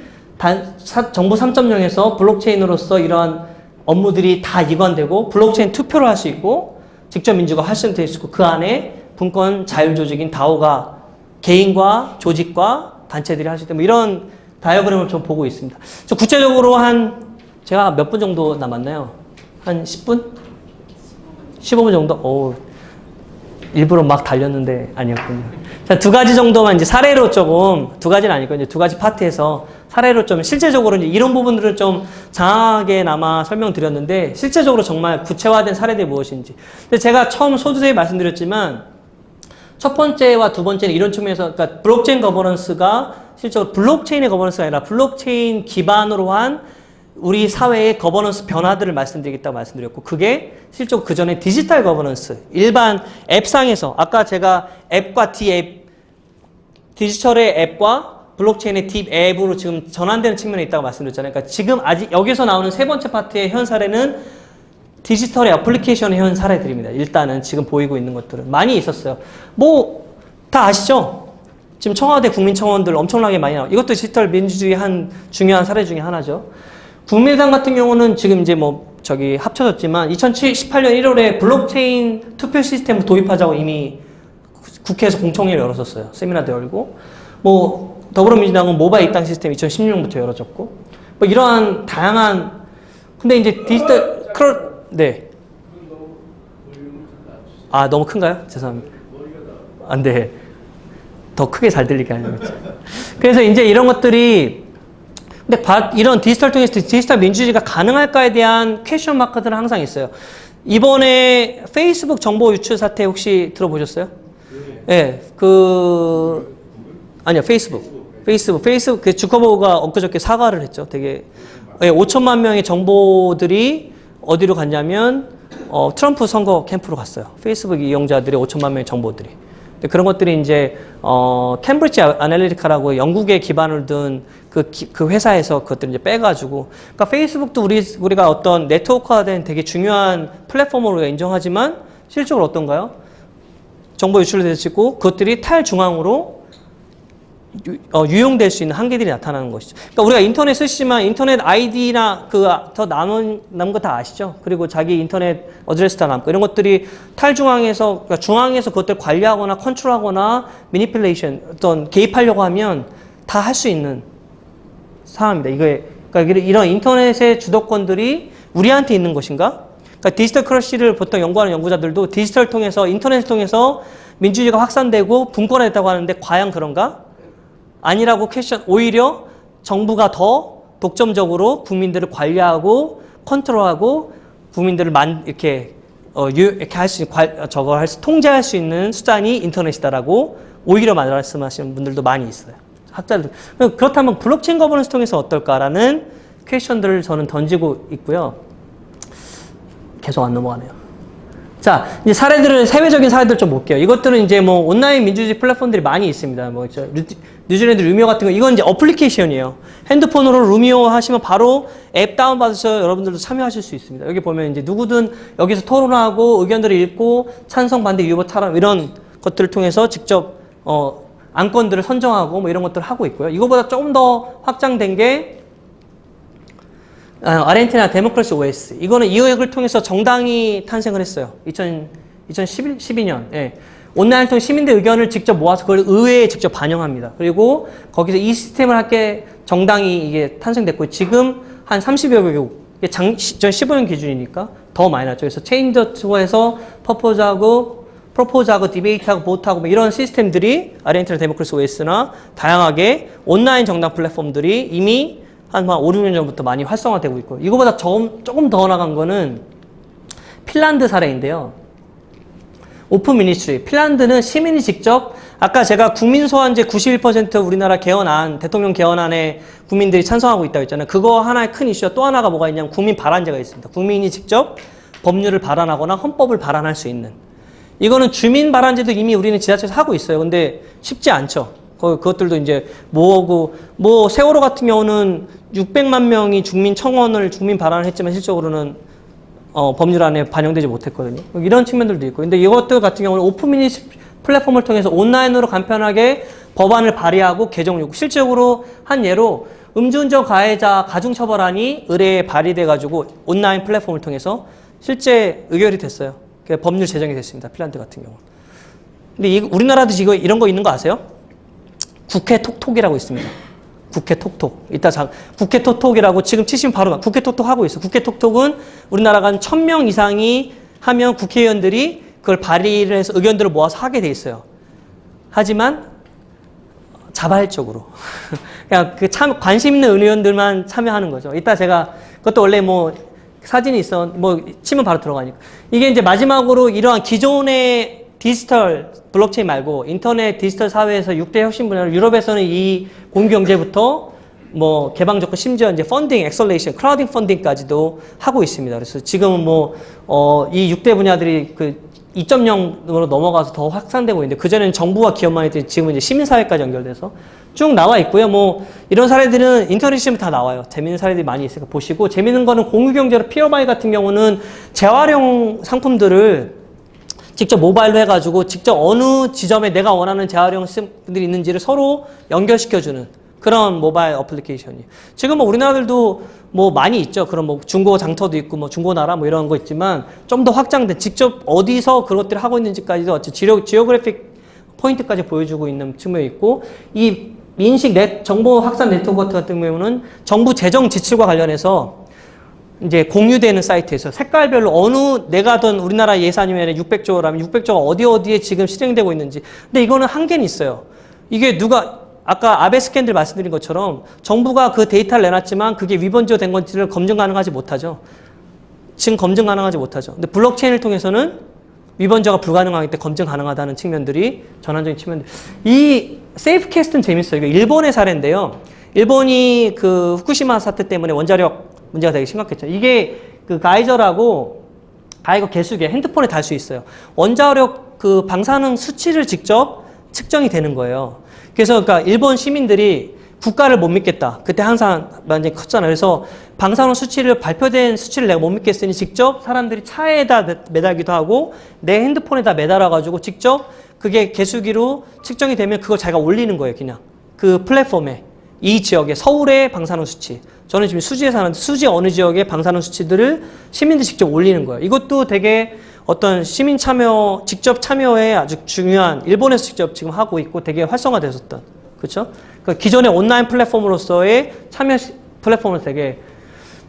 정부 3.0에서 블록체인으로서 이러한 업무들이 다 이관되고 블록체인 투표를 할 수 있고 직접 민주가 활성될 수 있고 그 안에 분권 자율 조직인 다오가 개인과 조직과 단체들이 할 수 있다. 뭐 이런 다이어그램을 좀 보고 있습니다. 저 구체적으로 제가 몇 분 정도 남았나요? 한 10분? 15분 정도? 일부러 막 달렸는데 아니었군요. 자, 두 가지 정도만 이제 사례로 조금, 두 가지는 아니고 이제 두 가지 파트에서 사례로 좀 실제적으로 이제 이런 부분들을 좀 장하게나마 설명드렸는데 실제적으로 정말 구체화된 사례들이 무엇인지. 근데 제가 처음 소두에 말씀드렸지만 첫 번째와 두 번째는 이런 측면에서, 그러니까 블록체인 거버넌스가 실제로 블록체인의 거버넌스가 아니라 블록체인 기반으로 한 우리 사회의 거버넌스 변화들을 말씀드리겠다고 말씀드렸고, 그게 실제로 그 전에 디지털 거버넌스, 일반 앱상에서, 아까 제가 앱과 D앱, 디지털의 앱과 블록체인의 딥앱으로 지금 전환되는 측면이 있다고 말씀드렸잖아요. 그러니까 지금 아직 여기서 나오는 세 번째 파트의 현 사례는 디지털의 애플리케이션의 현 사례들입니다. 일단은 지금 보이고 있는 것들은 많이 있었어요. 뭐 다 아시죠? 지금 청와대 국민청원들 엄청나게 많이 나와요. 이것도 디지털 민주주의 한 중요한 사례 중에 하나죠. 국민의당 같은 경우는 지금 이제 합쳐졌지만 2018년 1월에 블록체인 투표 시스템을 도입하자고 이미 국회에서 공청회를 열었었어요. 세미나도 열고, 뭐 더불어민주당은 모바일 입당 시스템 2016년부터 열어졌고, 뭐 이러한 다양한, 근데 이제 디지털 네. 아, 너무 큰가요? 죄송합니다. 안 돼. 더 크게 잘 들리게 하려고 했죠. 그래서 이제 이런 것들이, 근데 이런 디지털 통해서 디지털 민주주의가 가능할까에 대한 퀘스천 마크들은 항상 있어요. 이번에 페이스북 정보 유출 사태 혹시 들어보셨어요? 네. 아니요, 페이스북. 그 주커버그가 엊그저께 사과를 했죠. 되게, 5천만 명의 정보들이 어디로 갔냐면, 트럼프 선거 캠프로 갔어요. 페이스북 이용자들의 5천만 명의 정보들이. 근데 그런 것들이 이제, 캠브리지 아날리티카라고 영국에 기반을 둔 그 회사에서 그것들을 이제 빼가지고, 그러니까 페이스북도 우리가 어떤 네트워크화된 되게 중요한 플랫폼으로 인정하지만, 실적으로 어떤가요? 정보 유출이 되고, 그것들이 탈중앙으로 유용될 수 있는 한계들이 나타나는 것이죠. 그러니까 우리가 인터넷 쓰시지만 인터넷 아이디나 더 남은 거 다 아시죠? 그리고 자기 인터넷 어드레스 다 남고 이런 것들이 탈중앙에서, 그러니까 중앙에서 그것들 관리하거나 컨트롤하거나 미니플레이션, 어떤 개입하려고 하면 다 할 수 있는 상황입니다. 그러니까 이런 인터넷의 주도권들이 우리한테 있는 것인가? 그러니까 디지털 크러쉬를 보통 연구하는 연구자들도 디지털을 통해서, 인터넷을 통해서 민주주의가 확산되고 분권화됐다고 하는데 과연 그런가? 아니라고 오히려 정부가 더 독점적으로 국민들을 관리하고 컨트롤하고 국민들을 이렇게 할 수 있는, 통제할 수 있는 수단이 인터넷이다라고 오히려 말씀하시는 분들도 많이 있어요. 학자들. 그렇다면 블록체인 거버넌스 통해서 어떨까라는 퀘스천들을 저는 던지고 있고요. 계속 안 넘어가네요. 자, 이제 사회적인 사례들 좀 볼게요. 이것들은 이제 뭐 온라인 민주주의 플랫폼들이 많이 있습니다. 뭐 뉴질랜드 루미오 같은 거, 이건 이제 어플리케이션이에요. 핸드폰으로 루미오 하시면 바로 앱 다운받으셔서 여러분들도 참여하실 수 있습니다. 여기 보면 이제 누구든 여기서 토론하고 의견들을 읽고 찬성, 반대, 유보, 탈환 이런 것들을 통해서 직접 안건들을 선정하고 뭐 이런 것들을 하고 있고요. 이거보다 조금 더 확장된 게 아르헨티나 데모크라시 OS. 이거는 이 의혹을 통해서 정당이 탄생을 했어요. 2012년. 예. 온라인을 통해 시민들 의견을 직접 모아서 그걸 의회에 직접 반영합니다. 그리고 거기서 이 시스템을 할게 정당이 이게 탄생됐고, 지금 한 30여 개국, 2015년 기준이니까 더 많이 났죠. 그래서 체인저 투어에서 퍼포즈하고 프로포즈하고 디베이트하고 보트하고 뭐 이런 시스템들이 아르헨티나 데모크라시 OS나 다양하게 온라인 정당 플랫폼들이 이미 한 5, 6년 전부터 많이 활성화되고 있고, 이거보다 조금 더 나간 거는 핀란드 사례인데요. 오픈 미니스트리. 핀란드는 시민이 직접, 아까 제가 국민 소환제 91% 우리나라 개헌안, 대통령 개헌안에 국민들이 찬성하고 있다고 했잖아요. 그거 하나의 큰 이슈가 또 하나가 뭐가 있냐면 국민 발안제가 있습니다. 국민이 직접 법률을 발안하거나 헌법을 발안할 수 있는. 이거는 주민 발안제도 이미 우리는 지자체에서 하고 있어요. 근데 쉽지 않죠. 그것들도 이제 뭐고, 세월호 같은 경우는 600만 명이 주민 청원을, 주민 발안을 했지만 실적으로는 법률안에 반영되지 못했거든요. 이런 측면들도 있고. 근데 이것들 같은 경우는 오픈 미니스 플랫폼을 통해서 온라인으로 간편하게 법안을 발의하고 개정 요구. 실질적으로 한 예로 음주운전 가해자 가중처벌안이 의뢰에 발의돼가지고 온라인 플랫폼을 통해서 실제 의결이 됐어요. 법률 제정이 됐습니다. 핀란드 같은 경우. 근데 우리나라도 지금 이런 거 있는 거 아세요? 국회 톡톡이라고 있습니다. 국회 톡톡. 국회 톡톡이라고 지금 치시면 바로 국회 톡톡 하고 있어. 국회 톡톡은 우리나라가 한 1000명 이상이 하면 국회의원들이 그걸 발의를 해서 의견들을 모아서 하게 돼 있어요. 하지만 자발적으로. 그냥 관심 있는 의원들만 참여하는 거죠. 이따 제가 그것도 원래 사진이 있어. 치면 바로 들어가니까. 이게 이제 마지막으로 이러한 기존의 디지털 블록체인 말고 인터넷 디지털 사회에서 6대 혁신 분야로 유럽에서는 이 공유경제부터 개방 조건 심지어 이제 펀딩, 엑셀레이션, 크라우딩 펀딩까지도 하고 있습니다. 그래서 지금은 이 6대 분야들이 2.0으로 넘어가서 더 확산되고 있는데 그전에는 정부와 기업만 했더니 지금은 이제 시민사회까지 연결돼서 쭉 나와 있고요. 이런 사례들은 인터넷 시험에 다 나와요. 재밌는 사례들이 많이 있으니까 보시고, 재밌는 거는 공유경제로 피어바이 같은 경우는 재활용 상품들을 직접 모바일로 해가지고 직접 어느 지점에 내가 원하는 재활용 시스템들이 있는지를 서로 연결시켜주는 그런 모바일 어플리케이션이. 지금 우리나라들도 많이 있죠. 그런 중고 장터도 있고 중고나라 이런 거 있지만 좀 더 확장된 직접 어디서 그것들을 하고 있는지까지도 지오그래픽 포인트까지 보여주고 있는 측면이 있고, 이 인식 정보 확산 네트워크 같은 경우는 정부 재정 지출과 관련해서 이제 공유되는 사이트에서 색깔별로 내가 하던 우리나라 예산이면 600조라면 600조가 어디에 지금 실행되고 있는지. 근데 이거는 한계는 있어요. 이게 아까 아베 스캔들 말씀드린 것처럼 정부가 그 데이터를 내놨지만 그게 위헌지어 된 건지를 검증 가능하지 못하죠. 지금 검증 가능하지 못하죠. 근데 블록체인을 통해서는 위헌지어가 불가능하기 때문에 검증 가능하다는 측면들이 전환적인 측면들. 이 세이프캐스트는 재밌어요. 이거 일본의 사례인데요. 일본이 후쿠시마 사태 때문에 원자력 문제가 되게 심각했죠. 이게 가이거 개수기 핸드폰에 달 수 있어요. 원자력 방사능 수치를 직접 측정이 되는 거예요. 그래서 일본 시민들이 국가를 못 믿겠다. 그때 항상 완전히 컸잖아요. 그래서 방사능 수치를 발표된 수치를 내가 못 믿겠으니 직접 사람들이 차에다 매달기도 하고 내 핸드폰에다 매달아가지고 직접 그게 개수기로 측정이 되면 그걸 자기가 올리는 거예요. 그냥 그 플랫폼에 이 지역의 서울의 방사능 수치. 저는 지금 수지에 사는데 수지 어느 지역의 방사능 수치들을 시민들이 직접 올리는 거예요. 이것도 되게 어떤 시민 참여, 직접 참여에 아주 중요한, 일본에서 직접 지금 하고 있고 되게 활성화됐었던, 그렇죠? 그러니까 기존의 온라인 플랫폼으로서의 참여 플랫폼을 되게.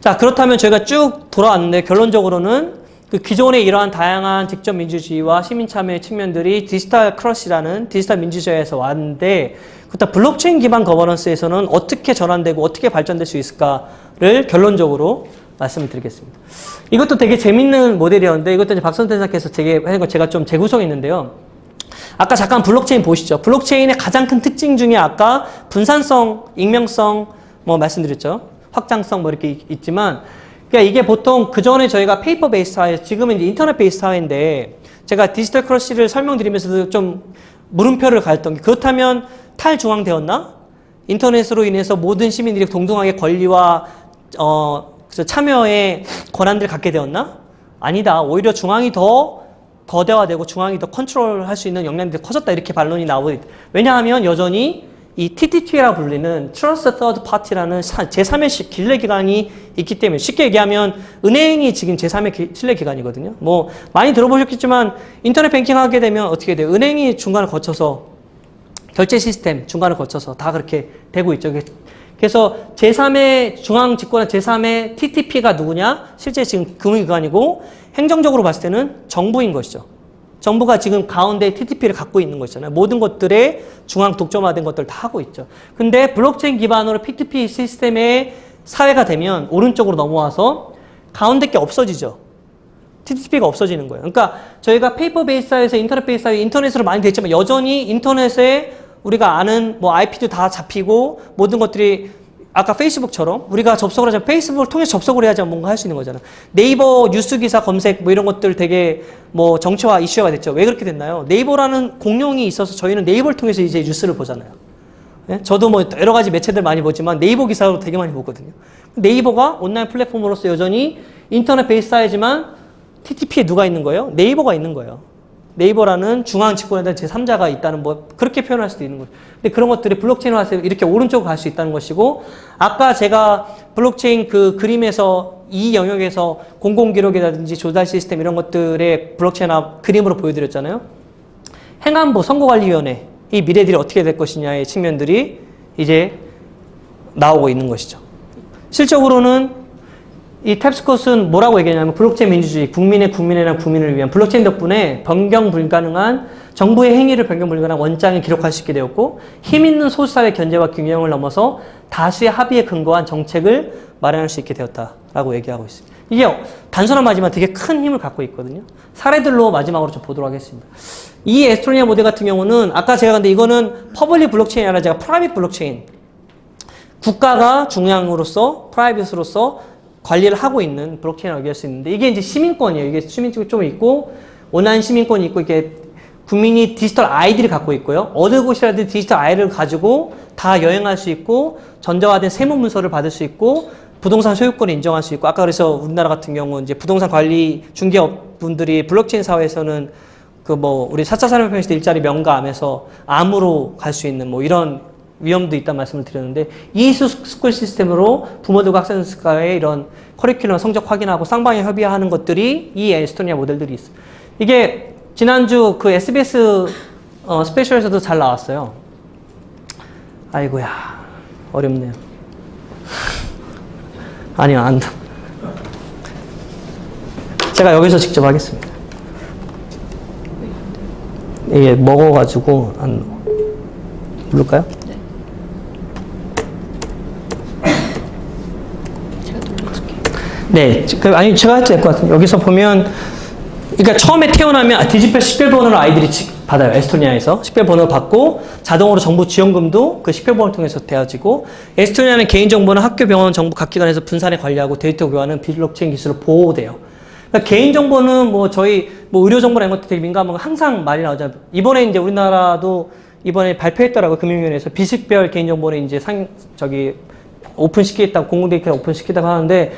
자, 그렇다면 저희가 쭉 돌아왔는데 결론적으로는 기존의 이러한 다양한 직접 민주주의와 시민 참여의 측면들이 디지털 크러시라는 디지털 민주주의에서 왔는데, 그렇다 블록체인 기반 거버넌스에서는 어떻게 전환되고 어떻게 발전될 수 있을까를 결론적으로 말씀을 드리겠습니다. 이것도 되게 재밌는 모델이었는데, 이것도 이제 박선태 대사께서 제가 좀 재구성했는데요. 아까 잠깐 블록체인 보시죠. 블록체인의 가장 큰 특징 중에 아까 분산성, 익명성 말씀드렸죠. 확장성 이렇게 있지만, 그러니까 이게 보통 그전에 저희가 페이퍼 베이스 사회, 지금은 이제 인터넷 베이스 사회인데, 제가 디지털 크러시를 설명드리면서도 좀 물음표를 가했던 게, 그렇다면 탈중앙되었나? 인터넷으로 인해서 모든 시민들이 동등하게 권리와 참여의 권한들을 갖게 되었나? 아니다. 오히려 중앙이 더 거대화되고 중앙이 더 컨트롤할 수 있는 역량들이 커졌다. 이렇게 반론이 나오고 있다. 왜냐하면 여전히 이 TTT라고 불리는 Trust Third Party라는 제3의 신뢰기관이 있기 때문에, 쉽게 얘기하면 은행이 지금 제3의 신뢰기관이거든요. 많이 들어보셨겠지만 인터넷 뱅킹 하게 되면 어떻게 돼요? 은행이 중간을 거쳐서 결제 시스템 중간을 거쳐서 다 그렇게 되고 있죠. 그래서 제3의 중앙 집권의 제3의 TTP가 누구냐? 실제 지금 금융기관이고 행정적으로 봤을 때는 정부인 것이죠. 정부가 지금 가운데 TTP를 갖고 있는 거 있잖아요. 모든 것들의 중앙 독점화된 것들 다 하고 있죠. 근데 블록체인 기반으로 P2P 시스템의 사회가 되면 오른쪽으로 넘어와서 가운데 게 없어지죠. TTP가 없어지는 거예요. 그러니까 저희가 페이퍼 베이스 사회에서 인터넷 베이스 사회, 인터넷으로 많이 됐지만 여전히 인터넷에 우리가 아는 뭐 IP도 다 잡히고 모든 것들이 아까 페이스북처럼 우리가 접속을 하자면 페이스북을 통해서 접속을 해야지 뭔가 할 수 있는 거잖아. 네이버 뉴스 기사 검색 뭐 이런 것들 되게 뭐 정치화 이슈화가 됐죠. 왜 그렇게 됐나요? 네이버라는 공룡이 있어서 저희는 네이버를 통해서 이제 뉴스를 보잖아요. 예? 저도 뭐 여러 가지 매체들 많이 보지만 네이버 기사로 되게 많이 보거든요. 네이버가 온라인 플랫폼으로서 여전히 인터넷 베이스 사회지만 TTP에 누가 있는 거예요? 네이버가 있는 거예요. 네이버라는 중앙 집권에 대한 제3자가 있다는 뭐 그렇게 표현할 수도 있는 거죠. 근데 그런 것들이 블록체인화해서 이렇게 오른쪽으로 갈 수 있다는 것이고 아까 제가 블록체인 그 그림에서 이 영역에서 공공기록이라든지 조달 시스템 이런 것들의 블록체인화 그림으로 보여드렸잖아요. 행안부 선거관리위원회 이 미래들이 어떻게 될 것이냐의 측면들이 이제 나오고 있는 것이죠. 실적으로는 이 탭스콧은 뭐라고 얘기하냐면 블록체인 민주주의, 국민을 위한 블록체인 덕분에 변경 불가능한 정부의 행위를 변경 불가능한 원장을 기록할 수 있게 되었고 힘 있는 소수사회 견제와 균형을 넘어서 다수의 합의에 근거한 정책을 마련할 수 있게 되었다라고 얘기하고 있습니다. 이게 단순한 말이지만 되게 큰 힘을 갖고 있거든요. 사례들로 마지막으로 좀 보도록 하겠습니다. 이 에스토니아 모델 같은 경우는 아까 제가 근데 이거는 퍼블릭 블록체인이 아니라 제가 프라이빗 블록체인 국가가 중앙으로서 프라이빗으로서 관리를 하고 있는 블록체인이라고 얘기할 수 있는데 이게 이제 시민권이에요. 이게 시민권이 좀 있고 온라인 시민권이 있고 이게 국민이 디지털 아이디를 갖고 있고요. 어느 곳이라든 디지털 아이디를 가지고 다 여행할 수 있고 전자화된 세무 문서를 받을 수 있고 부동산 소유권을 인정할 수 있고 아까 그래서 우리나라 같은 경우 이제 부동산 관리 중개업 분들이 블록체인 사회에서는 그 뭐 우리 4차 산업혁명 시대 일자리 명가하면서 암으로 갈 수 있는 뭐 이런 위험도 있다는 말씀을 드렸는데 이 스쿨 시스템으로 부모들과 학생들과의 이런 커리큘럼 성적 확인하고 쌍방향 협의하는 것들이 이 에스토니아 모델들이 있어요. 이게 지난주 그 SBS 스페셜에서도 잘 나왔어요. 아이고야 어렵네요. 아니요 안 돼. 제가 여기서 직접 하겠습니다. 이게 먹어가지고 안 누를까요? 네, 아니 제가 해도 될 것 같아요. 여기서 보면, 그러니까 처음에 태어나면 디지털 식별번호를 아이들이 받아요. 에스토니아에서 식별번호를 받고 자동으로 정부 지원금도 그 식별번호를 통해서 되어지고 에스토니아는 개인정보는 학교, 병원, 정부 각 기관에서 분산해 관리하고 데이터 교환은 블록체인 기술로 보호돼요. 그러니까 개인정보는 뭐 저희 뭐 의료정보나 이런 것도 되게 민감한 거 항상 말이 나오잖아요. 이번에 이제 우리나라도 이번에 발표했더라고요. 금융위원회에서 비식별 개인정보는 이제 오픈시키겠다고 공공데이터를 오픈시키겠다고 하는데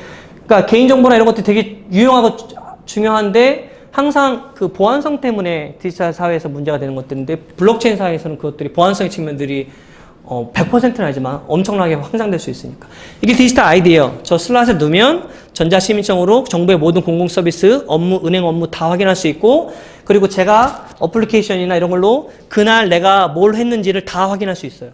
그러니까 개인정보나 이런 것들이 되게 유용하고 중요한데 항상 그 보안성 때문에 디지털 사회에서 문제가 되는 것들인데 블록체인 사회에서는 그것들이 보안성의 측면들이 100%는 아니지만 엄청나게 확장될 수 있으니까. 이게 디지털 아이디예요. 저 슬롯에 넣으면 전자시민증으로 정부의 모든 공공서비스, 업무, 은행 업무 다 확인할 수 있고 그리고 제가 어플리케이션이나 이런 걸로 그날 내가 뭘 했는지를 다 확인할 수 있어요.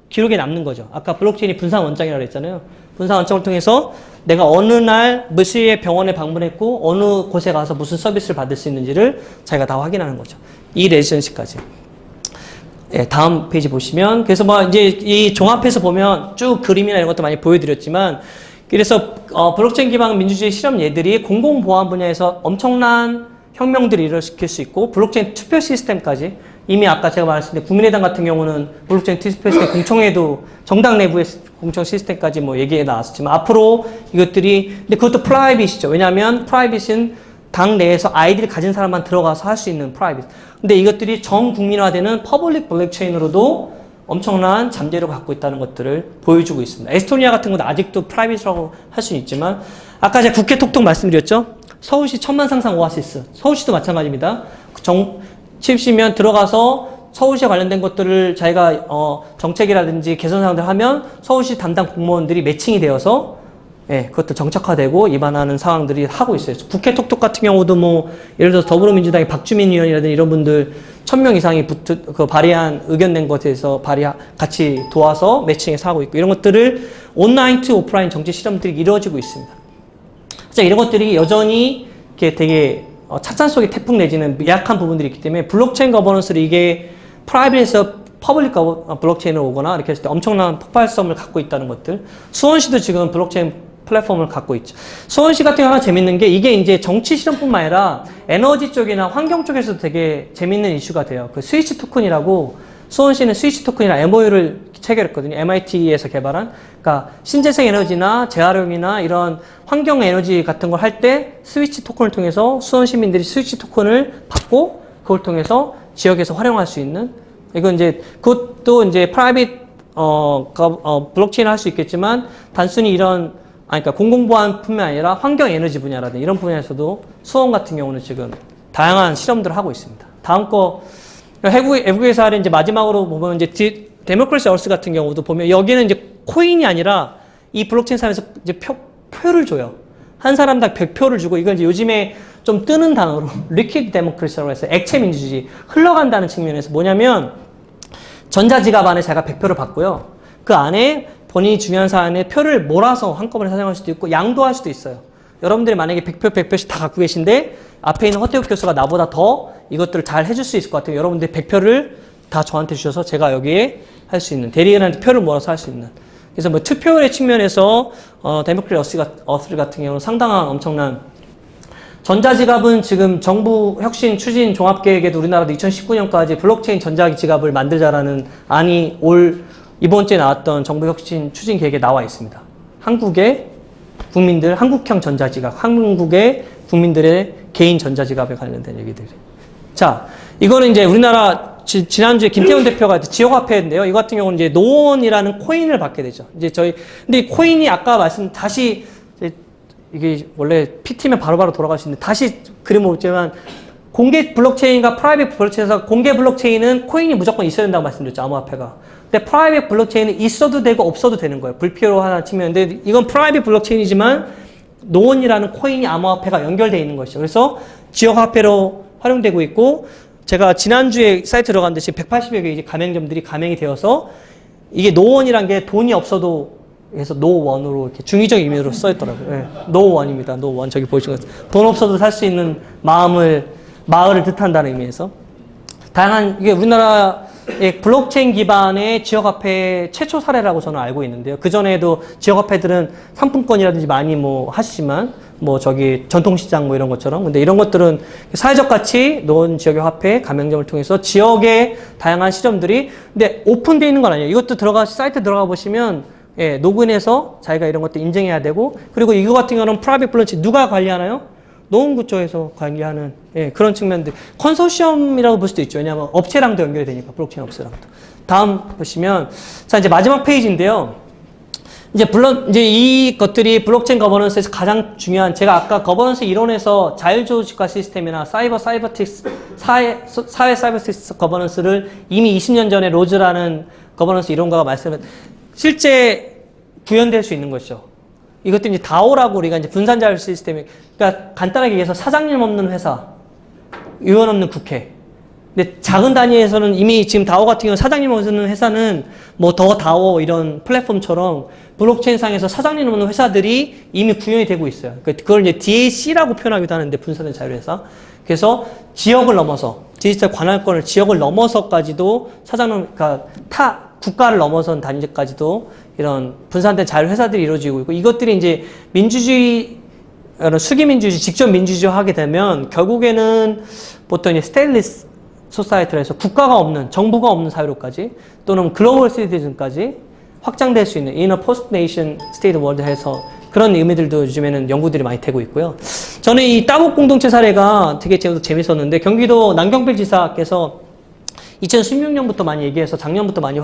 기록에 남는 거죠. 아까 블록체인이 분산 원장이라고 했잖아요. 분산 원장을 통해서 내가 어느 날 몇 시에 병원에 방문했고 어느 곳에 가서 무슨 서비스를 받을 수 있는지를 자기가 다 확인하는 거죠. 이 레지던시까지. 예, 다음 페이지 보시면 그래서 뭐 이제 이 종합해서 보면 쭉 그림이나 이런 것도 많이 보여드렸지만 그래서 블록체인 기반 민주주의 실험 예들이 공공보안 분야에서 엄청난 혁명들을 일으킬 수 있고 블록체인 투표 시스템까지 이미 아까 제가 말했을 때 국민의당 같은 경우는 블록체인 투표 시스템 공청회도 정당 내부의 공청 시스템까지 뭐 얘기해 나왔었지만 앞으로 이것들이 근데 그것도 프라이빗이죠. 왜냐하면 프라이빗은 당 내에서 아이들이 가진 사람만 들어가서 할 수 있는 프라이빗. 근데 이것들이 전 국민화되는 퍼블릭 블록체인으로도 엄청난 잠재력을 갖고 있다는 것들을 보여주고 있습니다. 에스토니아 같은 경우는 아직도 프라이빗이라고 할 수는 있지만 아까 제가 국회 톡톡 말씀드렸죠. 서울시 천만 상상 오아시스. 서울시도 마찬가지입니다. 취임시면 들어가서 서울시에 관련된 것들을 자기가 정책이라든지 개선 사항들 하면 서울시 담당 공무원들이 매칭이 되어서 예, 그것도 정착화되고 입안하는 상황들이 하고 있어요. 국회 톡톡 같은 경우도 뭐 예를 들어서 더불어민주당의 박주민 의원이라든지 이런 분들 1000명 이상이 발의한 의견 낸 것에 대해서 같이 도와서 매칭해서 하고 있고 이런 것들을 온라인 투 오프라인 정치 실험들이 이루어지고 있습니다. 자, 이런 것들이 여전히 이렇게 되게 찻잔 속의 태풍 내지는 미약한 부분들이 있기 때문에 블록체인 거버넌스를 이게 프라이빗에서 퍼블릭 블록체인으로 오거나 이렇게 했을 때 엄청난 폭발성을 갖고 있다는 것들. 수원시도 지금 블록체인 플랫폼을 갖고 있죠. 수원시 같은 경우는 재밌는 게 이게 이제 정치 실험뿐만 아니라 에너지 쪽이나 환경 쪽에서도 되게 재밌는 이슈가 돼요. 그 스위치 토큰이라고 수원시는 스위치 토큰이랑 MOU를 체결했거든요. MIT에서 개발한. 그러니까 신재생 에너지나 재활용이나 이런 환경 에너지 같은 걸 할 때 스위치 토큰을 통해서 수원 시민들이 스위치 토큰을 받고 그걸 통해서 지역에서 활용할 수 있는 이건 이제 그것도 이제 프라이빗 블록체인을 할 수 있겠지만 단순히 이런 그러니까 공공보안뿐만 아니라 환경 에너지 분야라든지 이런 분야에서도 수원 같은 경우는 지금 다양한 실험들을 하고 있습니다. 다음 거 외국에서 하는 이제 마지막으로 보면 이제 데모크라시 얼스 같은 경우도 보면 여기는 이제 코인이 아니라 이 블록체인 사업에서 이제 표를 줘요. 한 사람당 100표를 주고 이건 이제 요즘에 좀 뜨는 단어로 리퀴드 데모크라시라고 해서 액체 민주주의 흘러간다는 측면에서 뭐냐면 전자지갑 안에 제가 100표를 받고요. 그 안에 본인이 중요한 사안에 표를 몰아서 한꺼번에 사용할 수도 있고 양도할 수도 있어요. 여러분들이 만약에 100표씩 다 갖고 계신데 앞에 있는 허태욱 교수가 나보다 더 이것들을 잘 해줄 수 있을 것 같아요. 여러분들이 100표를 다 저한테 주셔서 제가 여기에 할 수 있는 대리인한테 표를 몰아서 할 수 있는 그래서 뭐 투표율의 측면에서 데모크라시 어스 같은 경우는 상당한 엄청난 전자지갑은 지금 정부 혁신 추진 종합계획에도 우리나라도 2019년까지 블록체인 전자지갑을 만들자라는 안이 이번 주에 나왔던 정부 혁신 추진 계획에 나와 있습니다. 한국의 국민들, 한국형 전자지갑, 한국의 국민들의 개인 전자지갑에 관련된 얘기들이. 자, 이거는 이제 우리나라 지난주에 김태훈 대표가 지역화폐인데요. 이거 같은 경우는 이제 노원이라는 코인을 받게 되죠. 이제 근데 이 코인이 아까 다시, 이게 원래 PT면 바로바로 돌아갈 수 있는데 다시 그림을 보지만 공개 블록체인과 프라이빗 블록체인에서 공개 블록체인은 코인이 무조건 있어야 된다고 말씀드렸죠. 암호화폐가. 근데 프라이빗 블록체인은 있어도 되고 없어도 되는 거예요. 불필요한 측면인데 이건 프라이빗 블록체인이지만 노원이라는 코인이 암호화폐가 연결되어 있는 것이죠. 그래서 지역화폐로 활용되고 있고 제가 지난주에 사이트 들어갔는데 지금 180여 개 이제 가맹점들이 가맹이 되어서 이게 노원이란 게 돈이 없어도 그래서 노원으로 이렇게 중의적 의미로 써있더라고요. 네. 노원입니다. 노원. 저기 보시는 것 돈 없어도 살 수 있는 마을을 뜻한다는 의미에서 다양한 이게 우리나라의 블록체인 기반의 지역화폐 최초 사례라고 저는 알고 있는데요. 그 전에도 지역화폐들은 상품권이라든지 많이 하시지만 전통시장 이런 것처럼 근데 이런 것들은 사회적 가치, 노원 지역의 화폐, 가맹점을 통해서 지역의 다양한 실험들이 근데 오픈되어 있는 건 아니에요. 이것도 사이트 들어가 보시면 예, 로그인해서 자기가 이런 것도 인증해야 되고 그리고 이거 같은 경우는 프라이빗 블록체인 누가 관리하나요? 노원구 쪽에서 관리하는 예, 그런 측면들 컨소시엄이라고 볼 수도 있죠. 왜냐하면 업체랑도 연결이 되니까 블록체인 업체랑도. 다음 보시면 자 이제 마지막 페이지인데요. 이제 이 것들이 블록체인 거버넌스에서 가장 중요한 제가 아까 거버넌스 이론에서 자율조직화 시스템이나 사회 사이버틱스 거버넌스를 이미 20년 전에 로즈라는 거버넌스 이론가가 말씀을 실제 구현될 수 있는 것이죠. 이것도 이제 다오라고 우리가 이제 분산자율 시스템이 그러니까 간단하게 얘기해서 사장님 없는 회사, 의원 없는 국회. 근데 작은 단위에서는 이미 지금 다오 같은 경우는 사장님 없는 회사는 더 다오 이런 플랫폼처럼 블록체인 상에서 사장님 없는 회사들이 이미 구현이 되고 있어요. 그걸 이제 DAC라고 표현하기도 하는데 분산된 자율회사. 그래서 지역을 넘어서 디지털 관할권을 지역을 넘어서까지도 그러니까 국가를 넘어선 단위까지도 이런 분산된 자율회사들이 이루어지고 있고 이것들이 이제 민주주의, 수기민주주의, 직접 민주주의 하게 되면 결국에는 보통 이제 스테인리스 소사이티에서 국가가 없는, 정부가 없는 사회로까지 또는 글로벌 시티즌까지 확장될 수 있는 인어 포스트 네이션 스테이트 월드 해서 그런 의미들도 요즘에는 연구들이 많이 되고 있고요. 저는 이 따복 공동체 사례가 되게 재밌었는데 경기도 남경필 지사께서 2016년부터 많이 얘기해서 작년부터 많이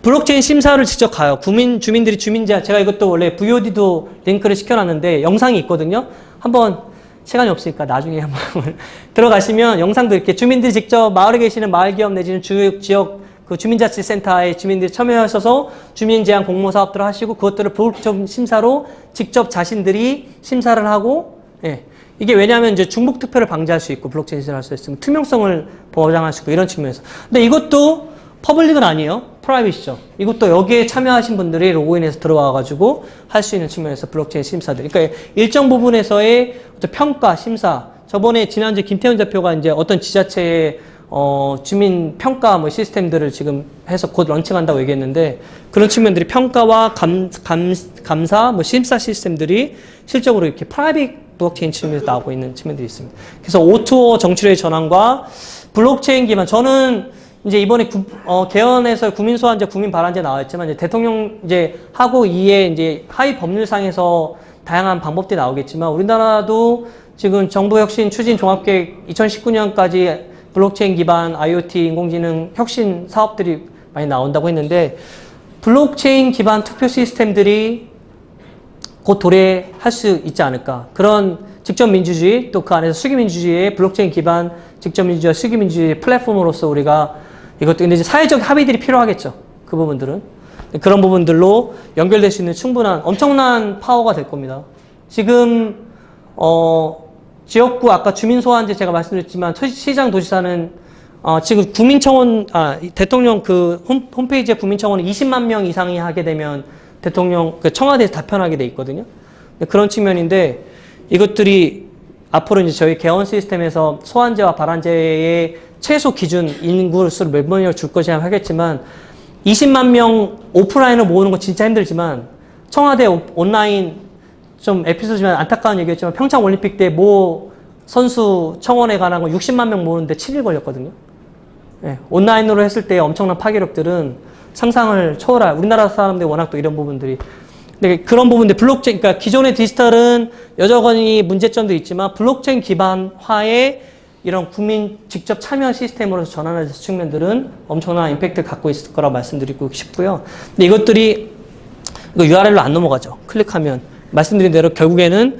블록체인 심사를 직접 가요. 주민들이 주민제한 제가 이것도 원래 VOD도 링크를 시켜놨는데 영상이 있거든요. 한번 시간이 없으니까 나중에 한번 들어가시면 영상도 이렇게 주민들이 직접 마을에 계시는 마을기업 내지는 지역 그 주민자치센터에 주민들이 참여하셔서 주민제한 공모사업들을 하시고 그것들을 블록체인 심사로 직접 자신들이 심사를 하고 예. 이게 왜냐하면 이제 중복 투표를 방지할 수 있고 블록체인 시스템을 할 수 있으면 투명성을 보장할 수 있고 이런 측면에서. 근데 이것도 퍼블릭은 아니에요. 프라이빗이죠. 이것도 여기에 참여하신 분들이 로그인해서 들어와가지고 할 수 있는 측면에서 블록체인 심사들. 그러니까 일정 부분에서의 어떤 평가, 심사, 저번에 지난주 김태훈 대표가 이제 어떤 지자체의 주민 평가 뭐 시스템들을 지금 해서 곧 런칭한다고 얘기했는데 그런 측면들이 평가와 감사, 뭐 심사 시스템들이 실적으로 이렇게 프라이빗 블록체인 측면에서 나오고 있는 측면들이 있습니다. 그래서 O2O 정치료의 전환과 블록체인 기반 저는 이제 이번에 개헌에서 국민소환제, 국민발안제 나왔지만 이제 대통령 이제 하고 이에 이제 하위 법률상에서 다양한 방법들이 나오겠지만 우리나라도 지금 정부 혁신 추진 종합계획 2019년까지 블록체인 기반 IoT 인공지능 혁신 사업들이 많이 나온다고 했는데 블록체인 기반 투표 시스템들이 곧 도래할 수 있지 않을까. 그런 직접민주주의 또 그 안에서 수기민주주의의 블록체인 기반 직접민주주의와 수기민주주의 플랫폼으로서 우리가 이것도 근데 이제 사회적 합의들이 필요하겠죠. 그 부분들은. 그런 부분들로 연결될 수 있는 충분한 엄청난 파워가 될 겁니다. 지금 지역구 아까 주민소환제 제가 말씀드렸지만 시장 도지사는 지금 국민청원 대통령 그 홈페이지에 국민청원은 20만 명 이상이 하게 되면 대통령 그 청와대에서 답변하게 돼 있거든요. 그런 측면인데 이것들이 앞으로 이제 저희 개헌 시스템에서 소환제와 발안제의 최소 기준 인구 수를 몇 명을 줄 것이냐 하겠지만 20만 명 오프라인으로 모으는 건 진짜 힘들지만 청와대 온라인 좀 에피소드지만 안타까운 얘기였지만 평창 올림픽 때 모 선수 청원에 관한 거 60만 명 모으는데 7일 걸렸거든요. 네, 온라인으로 했을 때 엄청난 파괴력들은 상상을 초월할 우리나라 사람들이 워낙 또 이런 부분들이 근데 그런 부분들 블록체인 그러니까 기존의 디지털은 여전히 문제점도 있지만 블록체인 기반화의 이런 국민 직접 참여 시스템으로서 전환할 측면들은 엄청난 임팩트를 갖고 있을 거라고 말씀드리고 싶고요. 근데 이것들이 이거 URL로 안 넘어가죠. 클릭하면 말씀드린 대로 결국에는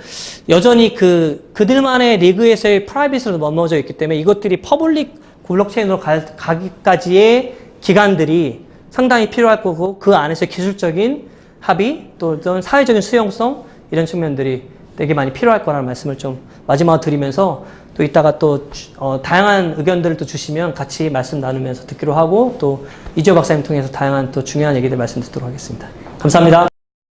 여전히 그들만의 리그에서의 프라이빗으로 넘어져 있기 때문에 이것들이 퍼블릭 블록체인으로 가기까지의 기간들이 상당히 필요할 거고 그 안에서 기술적인 합의 또 사회적인 수용성 이런 측면들이 되게 많이 필요할 거라는 말씀을 좀 마지막으로 드리면서 또 이따가 또 다양한 의견들을 또 주시면 같이 말씀 나누면서 듣기로 하고 또 이주호 박사님 통해서 다양한 또 중요한 얘기들 말씀 듣도록 하겠습니다. 감사합니다.